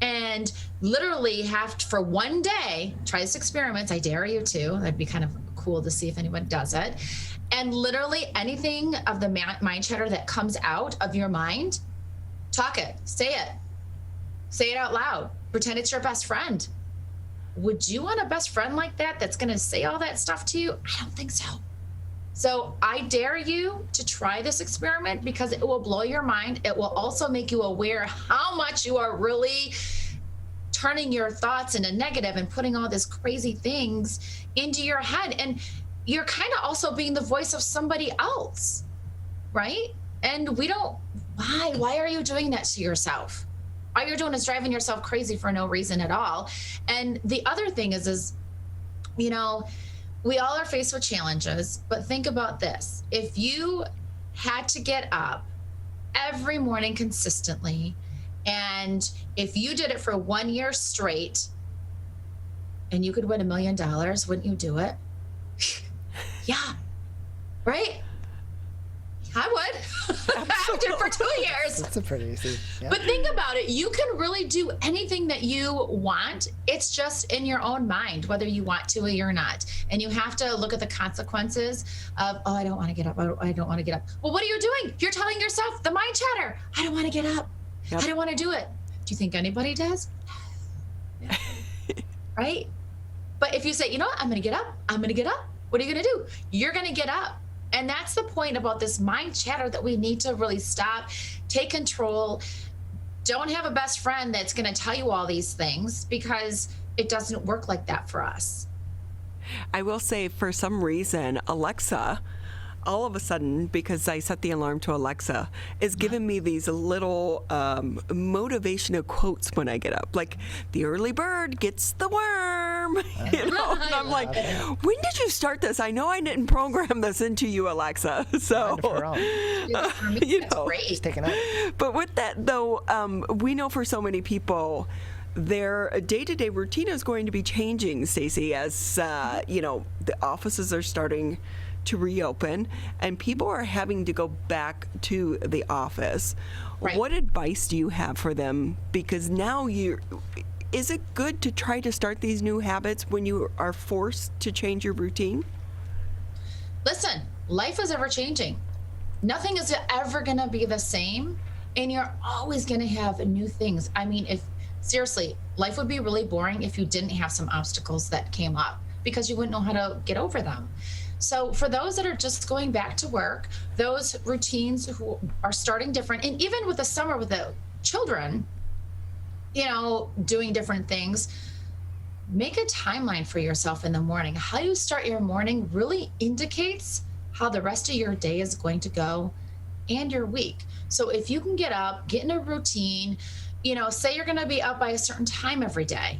and literally have to, for one day, try this experiment. I dare you to. That'd be kind of cool to see if anyone does it. And literally anything of the mind chatter that comes out of your mind, talk it, say it out loud. Pretend it's your best friend. Would you want a best friend like that that's going to say all that stuff to you? I don't think so. So I dare you to try this experiment because it will blow your mind. It will also make you aware how much you are really turning your thoughts into negative and putting all these crazy things into your head. And you're kind of also being the voice of somebody else, right? And why are you doing that to yourself? All you're doing is driving yourself crazy for no reason at all. And the other thing is, you know, we all are faced with challenges, but think about this. If you had to get up every morning consistently, and if you did it for 1 year straight, and you could win $1 million, wouldn't you do it? Yeah, right? I would. I did it for 2 years. That's pretty easy. Yeah. But think about it. You can really do anything that you want. It's just in your own mind, whether you want to or not. And you have to look at the consequences of, I don't want to get up. I don't want to get up. Well, what are you doing? You're telling yourself, the mind chatter, I don't want to get up. Yep. I don't want to do it. Do you think anybody does? Right? But if you say, you know what, I'm going to get up. I'm going to get up. What are you going to do? You're going to get up. And that's the point about this mind chatter that we need to really stop, take control. Don't have a best friend that's going to tell you all these things because it doesn't work like that for us. I will say, for some reason, Alexa, all of a sudden, because I set the alarm to Alexa, is giving me these little motivational quotes when I get up. Like, the early bird gets the worm. You know? And I'm like, when did you start this? I know I didn't program this into you, Alexa. So, you know. She's taking it. But with that, though, we know for so many people, their day-to-day routine is going to be changing, Stacie, as, you know, the offices are starting to reopen and people are having to go back to the office. Right. What advice do you have for them? Because now is it good to try to start these new habits when you are forced to change your routine? Listen, life is ever changing. Nothing is ever going to be the same, and you're always going to have new things. I mean, seriously, life would be really boring if you didn't have some obstacles that came up because you wouldn't know how to get over them. So for those that are just going back to work, those routines who are starting different, and even with the summer with the children, you know, doing different things, make a timeline for yourself in the morning. How you start your morning really indicates how the rest of your day is going to go and your week. So if you can get up, get in a routine, you know, say you're going to be up by a certain time every day.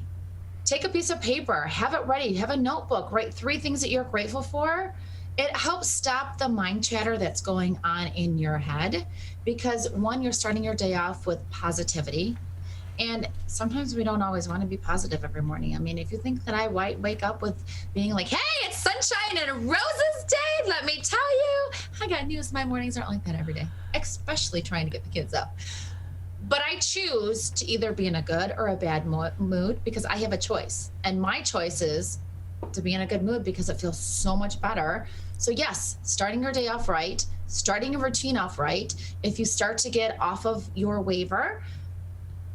Take a piece of paper, have it ready, have a notebook, write 3 things that you're grateful for. It helps stop the mind chatter that's going on in your head because, one, you're starting your day off with positivity. And sometimes we don't always want to be positive every morning. I mean, if you think that I wake up with being like, hey, it's sunshine and roses day, let me tell you, I got news. My mornings aren't like that every day, especially trying to get the kids up. But I choose to either be in a good or a bad mood because I have a choice. And my choice is to be in a good mood because it feels so much better. So yes, starting your day off right, starting a routine off right. If you start to get off of your waiver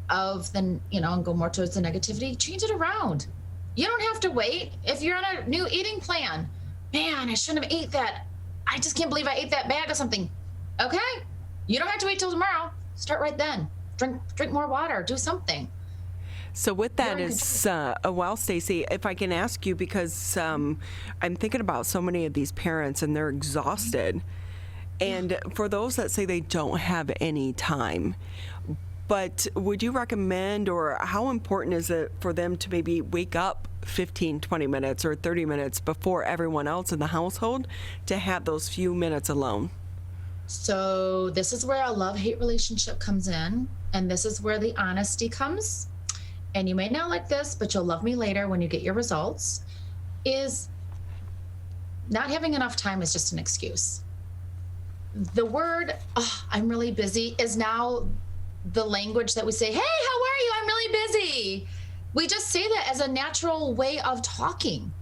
of then, you know, and go more towards the negativity, change it around. You don't have to wait. If you're on a new eating plan, man, I shouldn't have ate that. I just can't believe I ate that bag of something. Okay, you don't have to wait till tomorrow. Start right then. Drink more water. Do something. So with that well, Stacie, if I can ask you, because I'm thinking about so many of these parents and they're exhausted. And for those that say they don't have any time, but would you recommend, or how important is it for them to maybe wake up 15, 20 minutes or 30 minutes before everyone else in the household to have those few minutes alone? So this is where a love-hate relationship comes in, and this is where the honesty comes. And you may not like this, but you'll love me later when you get your results, is not having enough time is just an excuse. The word, I'm really busy, is now the language that we say, hey, how are you? I'm really busy. We just say that as a natural way of talking.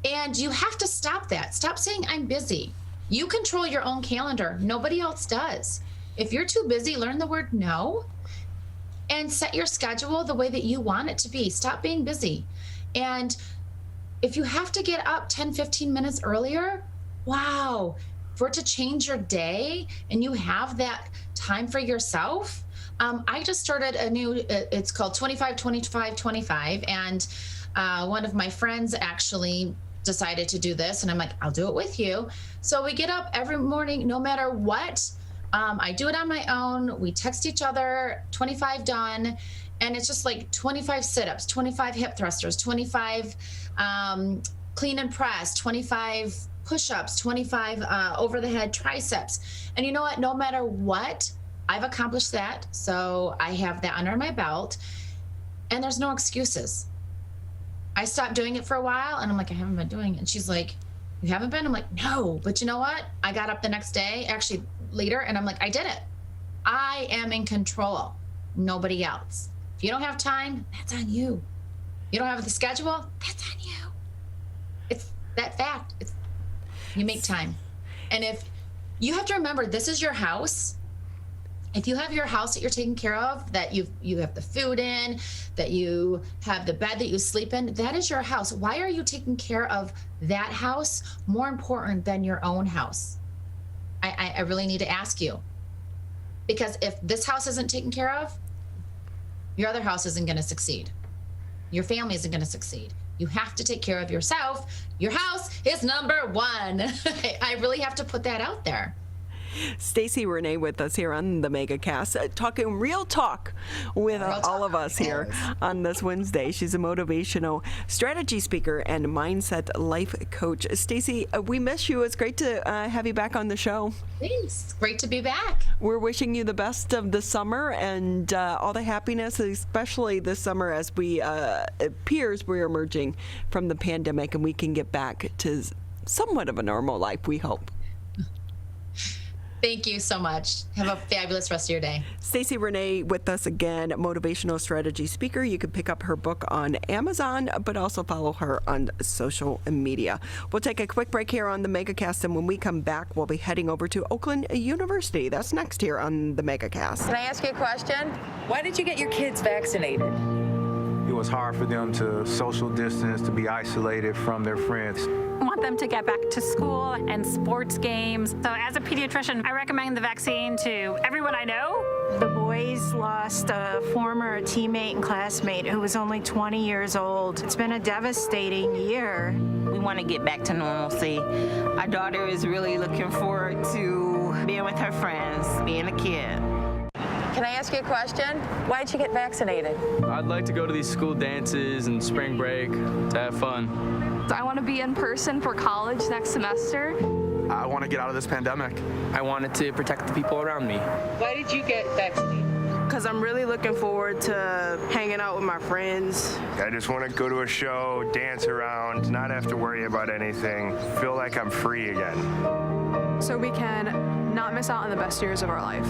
And you have to stop that. Stop saying I'm busy. You control your own calendar. Nobody else does. If you're too busy, learn the word no. And set your schedule the way that you want it to be. Stop being busy. And if you have to get up 10, 15 minutes earlier, wow, for it to change your day and you have that time for yourself. I just started a new, it's called 25-25-25. And one of my friends actually decided to do this. And I'm like, I'll do it with you. So we get up every morning, no matter what. I do it on my own. We text each other, 25 done. And it's just like 25 sit-ups, 25 hip thrusters, 25 clean and press, 25 push-ups, 25 over the head triceps. And you know what? No matter what, I've accomplished that. So I have that under my belt. And there's no excuses. I stopped doing it for a while and I'm like, I haven't been doing it. And she's like, you haven't been? I'm like, no. But you know what? I got up the next day, actually later, and I'm like, I did it. I am in control. Nobody else. If you don't have time, that's on you. You don't have the schedule, that's on you. It's that fact. You make time. And if you have to remember, this is your house. If you have your house that you're taking care of, that you have the food in, that you have the bed that you sleep in, that is your house. Why are you taking care of that house more important than your own house? I really need to ask you. Because if this house isn't taken care of, your other house isn't going to succeed. Your family isn't going to succeed. You have to take care of yourself. Your house is number one. I really have to put that out there. Stacie René with us here on the Megacast, talking real talk with all of us here on this Wednesday. She's a motivational strategy speaker and mindset life coach. Stacie, we miss you. It's great to have you back on the show. Thanks. Great to be back. We're wishing you the best of the summer and all the happiness, especially this summer as it appears we're emerging from the pandemic and we can get back to somewhat of a normal life, we hope. Thank you so much. Have a fabulous rest of your day. Stacie René with us again, motivational strategy speaker. You can pick up her book on Amazon, but also follow her on social media. We'll take a quick break here on the Megacast, and when we come back, we'll be heading over to Oakland University. That's next here on the Megacast. Can I ask you a question? Why did you get your kids vaccinated? It was hard for them to social distance, to be isolated from their friends. I want them to get back to school and sports games. So as a pediatrician, I recommend the vaccine to everyone I know. The boys lost a former teammate and classmate who was only 20 years old. It's been a devastating year. We want to get back to normalcy. Our daughter is really looking forward to being with her friends, being a kid. Can I ask you a question? Why did you get vaccinated? I'd like to go to these school dances and spring break to have fun. I want to be in person for college next semester. I want to get out of this pandemic. I wanted to protect the people around me. Why did you get vaccinated? Because I'm really looking forward to hanging out with my friends. I just want to go to a show, dance around, not have to worry about anything, feel like I'm free again. So we can not miss out on the best years of our life.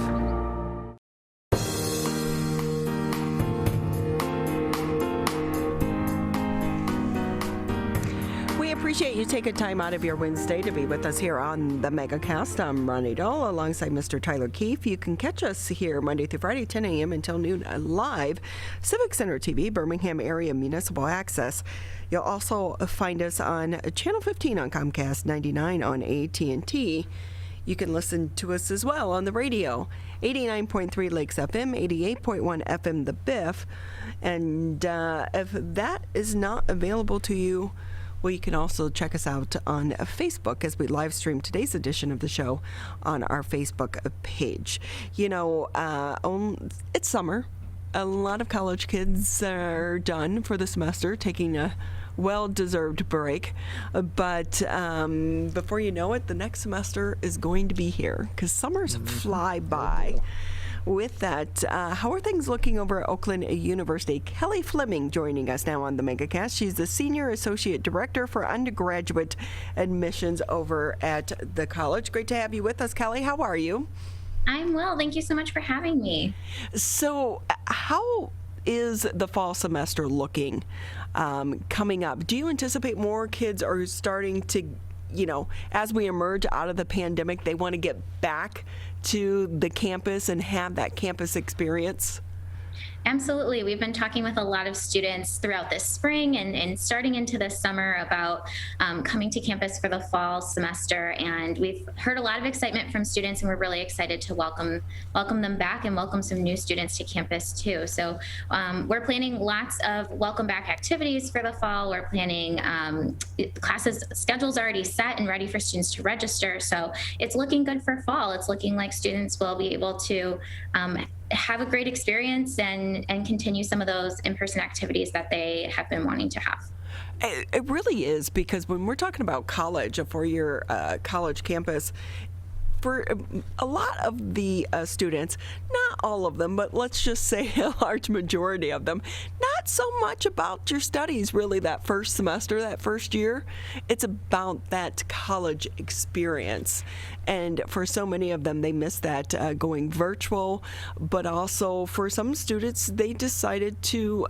Appreciate you taking time out of your Wednesday to be with us here on the Megacast. I'm Ronnie Dahl alongside Mr. Tyler Keefe. You can catch us here Monday through Friday, 10 a.m. until noon live. Civic Center TV, Birmingham Area Municipal Access. You'll also find us on Channel 15 on Comcast, 99 on AT&T. You can listen to us as well on the radio, 89.3 Lakes FM, 88.1 FM The Biff. And if that is not available to you, well, you can also check us out on Facebook as we live stream today's edition of the show on our Facebook page. You know, it's summer. A lot of college kids are done for the semester, taking a well-deserved break. But before you know it, the next semester is going to be here because summers fly by. With that, how are things looking over at Oakland University? Kelly Fleming joining us now on the Megacast. She's the Senior Associate Director for Undergraduate Admissions over at the college. Great to have you with us, Kelly. How are you? I'm well. Thank you so much for having me. So, how is the fall semester looking coming up? Do you anticipate more kids are starting to, you know, as we emerge out of the pandemic, they want to get back to the campus and have that campus experience? Absolutely. We've been talking with a lot of students throughout this spring and starting into this summer about coming to campus for the fall semester. And we've heard a lot of excitement from students, and we're really excited to welcome them back and welcome some new students to campus too. So we're planning lots of welcome back activities for the fall. We're planning classes, schedules already set and ready for students to register. So it's looking good for fall. It's looking like students will be able to have a great experience and continue some of those in-person activities that they have been wanting to have. It really is, because when we're talking about college, a four-year college campus, for a lot of the students, not all of them, but let's just say a large majority of them, not so much about your studies really that first semester, that first year. It's about that college experience. And for so many of them, they miss that going virtual, but also for some students, they decided to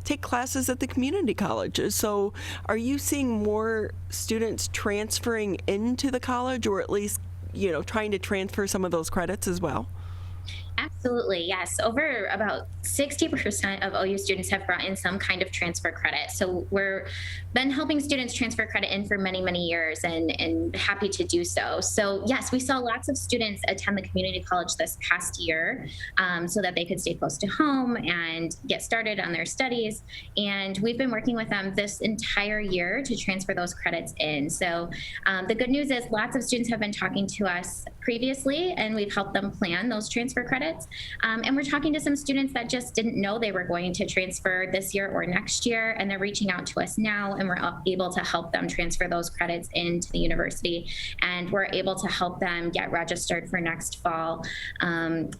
take classes at the community colleges. So are you seeing more students transferring into the college, or at least, you know, trying to transfer some of those credits as well? Absolutely, yes. Over about 60% of OU students have brought in some kind of transfer credit. So we're been helping students transfer credit in for many, many years, and happy to do so. So yes, we saw lots of students attend the community college this past year so that they could stay close to home and get started on their studies. And we've been working with them this entire year to transfer those credits in. So the good news is lots of students have been talking to us previously, and we've helped them plan those transfer credits. And we're talking to some students that just didn't know they were going to transfer this year or next year, and they're reaching out to us now, and we're able to help them transfer those credits into the university, and we're able to help them get registered for next fall. And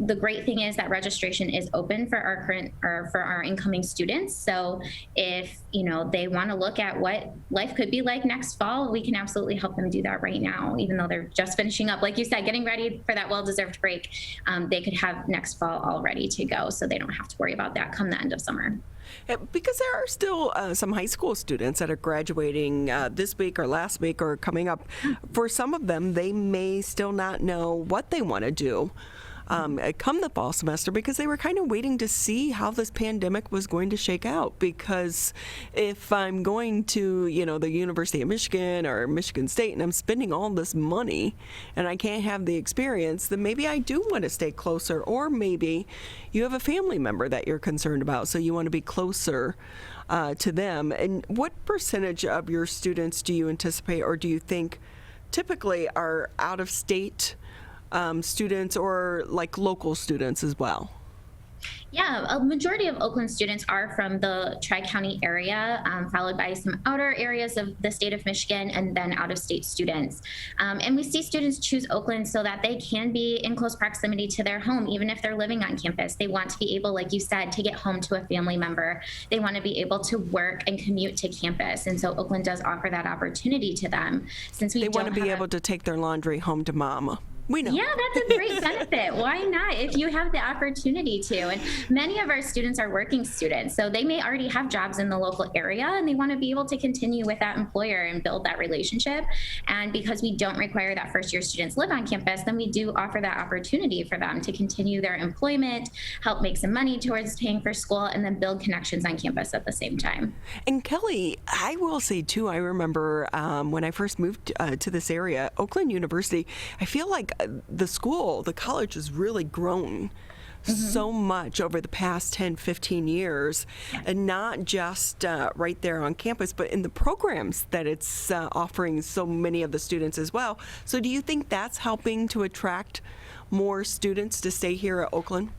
the great thing is that registration is open for our current or for our incoming students. So if they want to look at what life could be like next fall, we can absolutely help them do that right now, even though they're just finishing up, like you said, getting ready for that well-deserved break. They could have next fall all ready to go, so they don't have to worry about that come the end of summer. Because there are still some high school students that are graduating this week or last week or coming up. For some of them, they may still not know what they want to do come the fall semester, because they were kind of waiting to see how this pandemic was going to shake out. Because if I'm going to, the University of Michigan or Michigan State, and I'm spending all this money and I can't have the experience, then maybe I do want to stay closer. Or maybe you have a family member that you're concerned about, so you want to be closer to them. And what percentage of your students do you anticipate, or do you think typically are out of state students, or like local students as well? Yeah, a majority of Oakland students are from the Tri-County area, followed by some outer areas of the state of Michigan, and then out-of-state students. And we see students choose Oakland so that they can be in close proximity to their home, even if they're living on campus. They want to be able, like you said, to get home to a family member. They want to be able to work and commute to campus. And so Oakland does offer that opportunity to them. Since they want to be able to take their laundry home to mom. We know. Yeah, that's a great benefit. Why not? If you have the opportunity to. And many of our students are working students, so they may already have jobs in the local area and they want to be able to continue with that employer and build that relationship. And because we don't require that first year students live on campus, then we do offer that opportunity for them to continue their employment, help make some money towards paying for school, and then build connections on campus at the same time. And Kelly, I will say too, I remember when I first moved to this area, Oakland University, I feel like the college has really grown so much over the past 10, 15 years, and not just right there on campus, but in the programs that it's offering so many of the students as well. So do you think that's helping to attract more students to stay here at Oakland?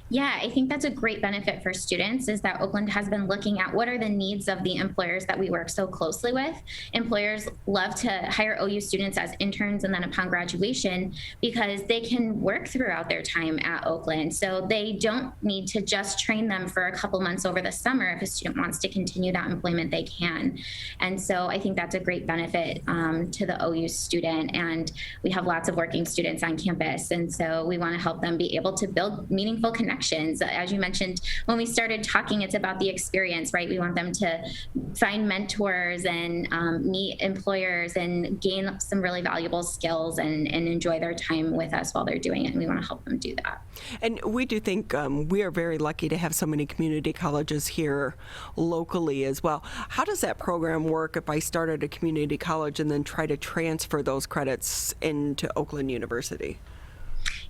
Yeah, I think that's a great benefit for students, is that Oakland has been looking at what are the needs of the employers that we work so closely with. Employers love to hire OU students as interns and then upon graduation, because they can work throughout their time at Oakland. So they don't need to just train them for a couple months over the summer. If a student wants to continue that employment, they can. And so I think that's a great benefit to the OU student. And we have lots of working students on campus. And so we want to help them be able to build meaningful connections. As you mentioned, when we started talking, it's about the experience, right? We want them to find mentors and meet employers and gain some really valuable skills and enjoy their time with us while they're doing it. And we want to help them do that. And we do think we are very lucky to have so many community colleges here locally as well. How does that program work if I start at a community college and then try to transfer those credits into Oakland University?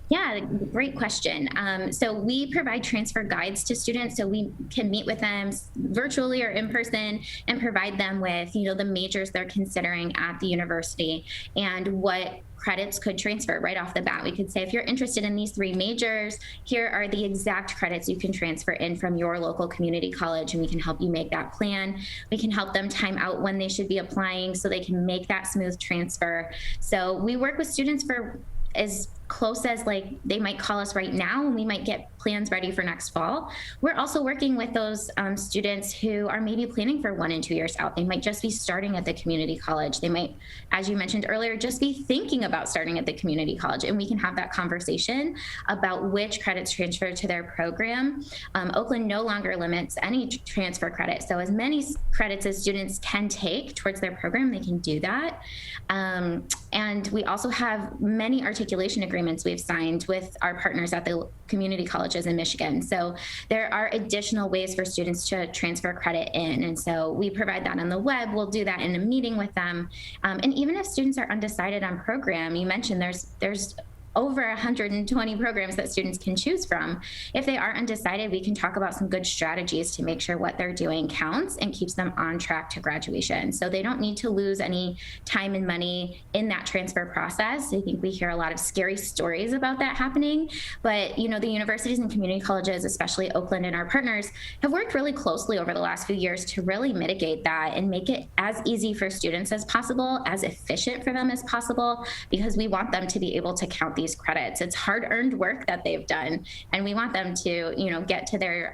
Yeah, great question. So we provide transfer guides to students, so we can meet with them virtually or in person and provide them with, the majors they're considering at the university and what credits could transfer right off the bat. We could say, if you're interested in these 3 majors, here are the exact credits you can transfer in from your local community college, and we can help you make that plan. We can help them time out when they should be applying so they can make that smooth transfer. So we work with students for as close as they might call us right now, and we might get plans ready for next fall. We're also working with those students who are maybe planning for 1 and 2 years out. They might just be starting at the community college. They might, as you mentioned earlier, just be thinking about starting at the community college, and we can have that conversation about which credits transfer to their program. Oakland no longer limits any transfer credit, so as many credits as students can take towards their program, they can do that. And we also have many articulation agreements we've signed with our partners at the community colleges in Michigan. So there are additional ways for students to transfer credit in. And so we provide that on the web. We'll do that in a meeting with them. And even if students are undecided on program, you mentioned there's over 120 programs that students can choose from. If they are undecided, we can talk about some good strategies to make sure what they're doing counts and keeps them on track to graduation. So they don't need to lose any time and money in that transfer process. I think we hear a lot of scary stories about that happening, but the universities and community colleges, especially Oakland and our partners, have worked really closely over the last few years to really mitigate that and make it as easy for students as possible, as efficient for them as possible, because we want them to be able to count these credits. It's hard-earned work that they've done, and we want them to, get to their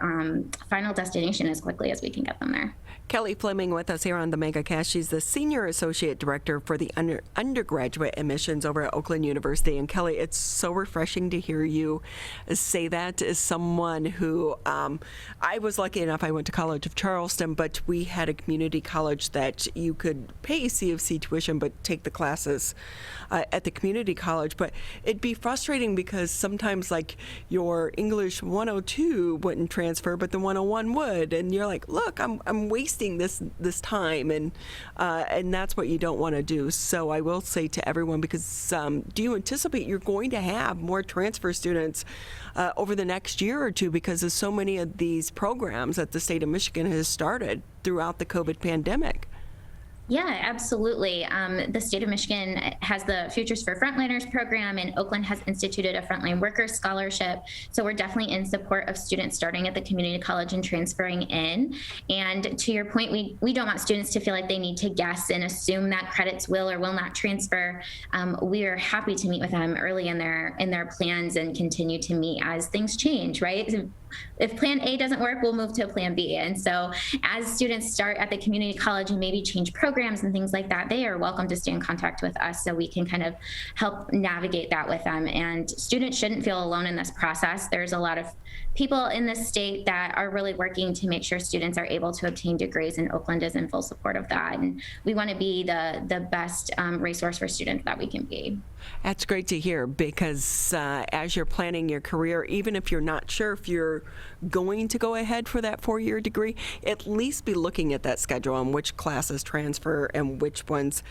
final destination as quickly as we can get them there. Kelly Fleming with us here on the Megacast. She's the Senior Associate Director for the undergraduate admissions over at Oakland University. And Kelly, it's so refreshing to hear you say that as someone who, I was lucky enough, I went to College of Charleston, but we had a community college that you could pay C of C tuition, but take the classes at the community college. But it'd be frustrating because sometimes your English 102 wouldn't transfer, but the 101 would. And you're like, look, I'm wasting this time, and that's what you don't want to do. So I will say to everyone, because do you anticipate you're going to have more transfer students over the next year or two because of so many of these programs that the state of Michigan has started throughout the COVID pandemic? Yeah, absolutely. The state of Michigan has the Futures for Frontliners program, and Oakland has instituted a Frontline Workers Scholarship. So we're definitely in support of students starting at the community college and transferring in. And to your point, we don't want students to feel like they need to guess and assume that credits will or will not transfer. We are happy to meet with them early in their plans and continue to meet as things change, right? if plan A doesn't work, we'll move to plan B. And so as students start at the community college and maybe change programs and things like that, they are welcome to stay in contact with us so we can kind of help navigate that with them. And students shouldn't feel alone in this process. There's a lot of people in the state that are really working to make sure students are able to obtain degrees, and Oakland is in full support of that. And we want to be the best resource for students that we can be. That's great to hear, because as you're planning your career, even if you're not sure if you're going to go ahead for that 4-year degree, at least be looking at that schedule and which classes transfer and which ones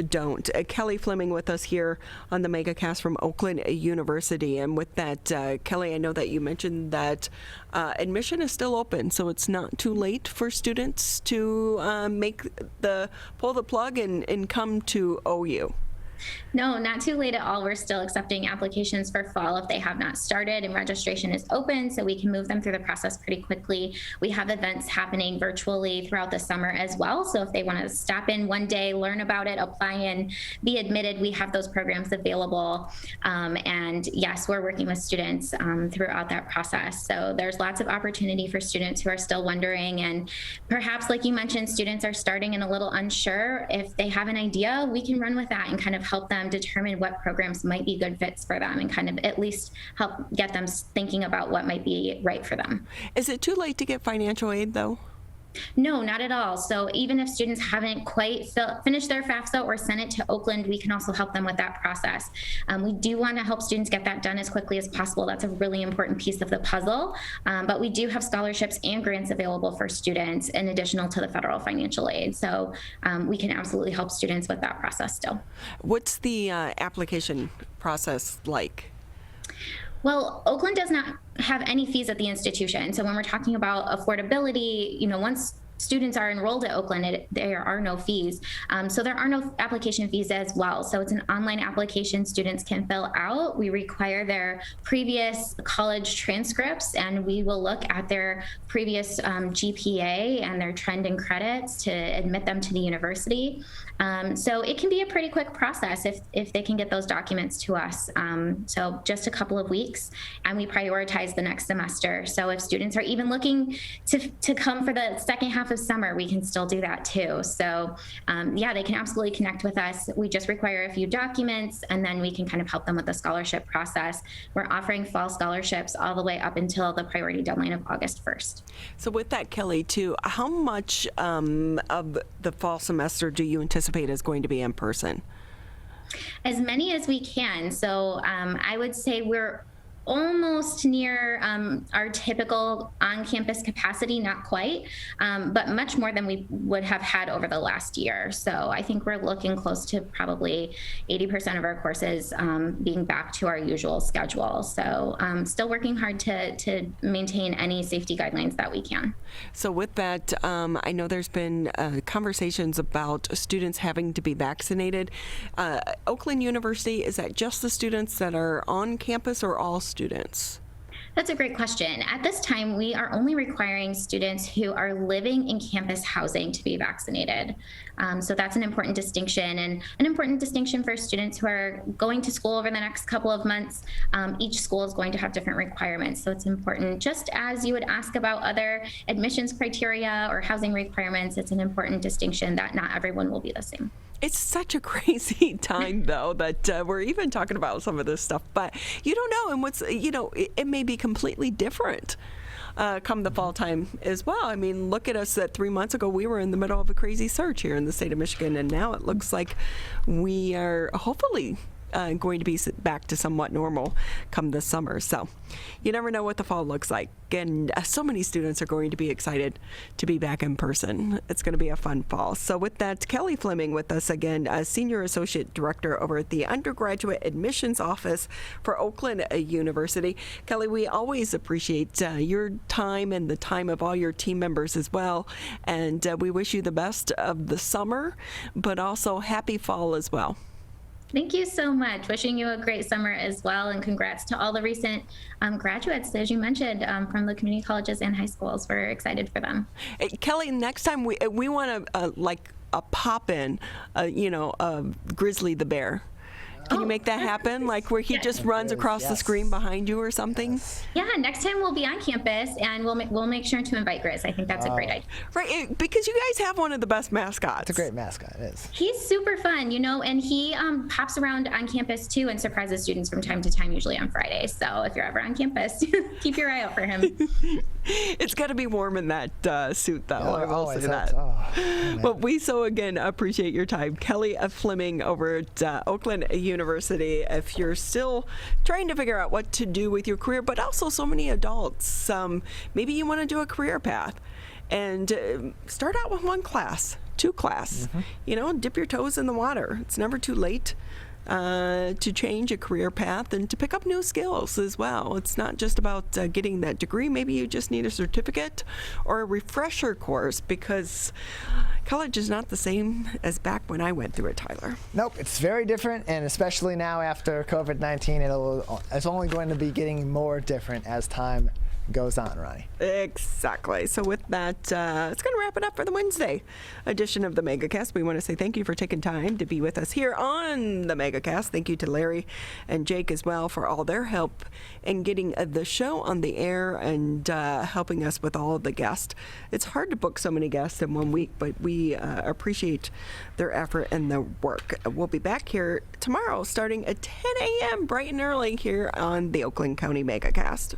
don't. Kelly Fleming with us here on the Megacast from Oakland University. And with that, Kelly, I know that you mentioned that admission is still open, so it's not too late for students to pull the plug and come to OU. No, not too late at all. We're still accepting applications for fall if they have not started, and registration is open, so we can move them through the process pretty quickly. We have events happening virtually throughout the summer as well, so if they want to stop in one day, learn about it, apply and be admitted, we have those programs available. And yes, we're working with students throughout that process. So there's lots of opportunity for students who are still wondering, and perhaps, like you mentioned, students are starting and a little unsure. If they have an idea, we can run with that and kind of help them determine what programs might be good fits for them, and kind of at least help get them thinking about what might be right for them. Is it too late to get financial aid, though? No, not at all. So even if students haven't quite finished their FAFSA or sent it to Oakland, we can also help them with that process. We do want to help students get that done as quickly as possible. That's a really important piece of the puzzle. But we do have scholarships and grants available for students in addition to the federal financial aid. So we can absolutely help students with that process still. What's the application process like? Well, Oakland does not have any fees at the institution. So when we're talking about affordability, once students are enrolled at Oakland, there are no fees. So there are no application fees as well. So it's an online application students can fill out. We require their previous college transcripts, and we will look at their previous GPA and their trend in credits to admit them to the university. So it can be a pretty quick process if they can get those documents to us. So just a couple of weeks, and we prioritize the next semester. So if students are even looking to come for the second half of summer, we can still do that too. So yeah, they can absolutely connect with us. We just require a few documents, and then we can kind of help them with the scholarship process. We're offering fall scholarships all the way up until the priority deadline of August 1st. So with that, Kelly, too, how much of the fall semester do you anticipate is going to be in person? As many as we can. So I would say we're almost near our typical on-campus capacity, not quite, but much more than we would have had over the last year. So I think we're looking close to probably 80% of our courses being back to our usual schedule. So still working hard to maintain any safety guidelines that we can. So with that, I know there's been conversations about students having to be vaccinated. Oakland University, is that just the students that are on campus or all students? That's a great question. At this time, we are only requiring students who are living in campus housing to be vaccinated. So that's an important distinction, and an important distinction for students who are going to school over the next couple of months. Each school is going to have different requirements, so it's important. Just as you would ask about other admissions criteria or housing requirements, it's an important distinction that not everyone will be the same. It's such a crazy time, though, that we're even talking about some of this stuff, but you don't know, and it may be completely different come the fall time as well. I mean, look at us. That 3 months ago, we were in the middle of a crazy surge here in the state of Michigan, and now it looks like we are hopefully going to be back to somewhat normal come this summer. So you never know what the fall looks like. And so many students are going to be excited to be back in person. It's going to be a fun fall. So with that, Kelly Fleming with us again, Senior Associate Director over at the Undergraduate Admissions Office for Oakland University. Kelly, we always appreciate your time and the time of all your team members as well. And we wish you the best of the summer, but also happy fall as well. Thank you so much. Wishing you a great summer as well, and congrats to all the recent graduates, as you mentioned, from the community colleges and high schools. We're excited for them. Hey, Kelly, next time we want to like a pop-in, Grizzly the Bear. Can you make that happen? Like where he just runs across the screen behind you or something? Yeah, next time we'll be on campus and we'll make sure to invite Grizz. I think that's a great idea. Right, because you guys have one of the best mascots. It's a great mascot, it is. He's super fun, and he pops around on campus too and surprises students from time to time, usually on Fridays. So if you're ever on campus, keep your eye out for him. It's got to be warm in that suit, though. I will say that. But we so again appreciate your time, Kelly Fleming over at Oakland University. If you're still trying to figure out what to do with your career, but also so many adults, maybe you want to do a career path and start out with one class, two class. Dip your toes in the water. It's never too late to change a career path and to pick up new skills as well. It's not just about getting that degree. Maybe you just need a certificate or a refresher course, because college is not the same as back when I went through it, Tyler. Nope, it's very different, and especially now after COVID-19, it's only going to be getting more different as time goes on, Ronnie. Exactly. So with that, it's going to wrap it up for the Wednesday edition of the Megacast. We want to say thank you for taking time to be with us here on the Megacast. Thank you to Larry and Jake as well for all their help in getting the show on the air and helping us with all of the guests. It's hard to book so many guests in 1 week, but we appreciate their effort and their work. We'll be back here tomorrow starting at 10 a.m. bright and early here on the Oakland County Megacast.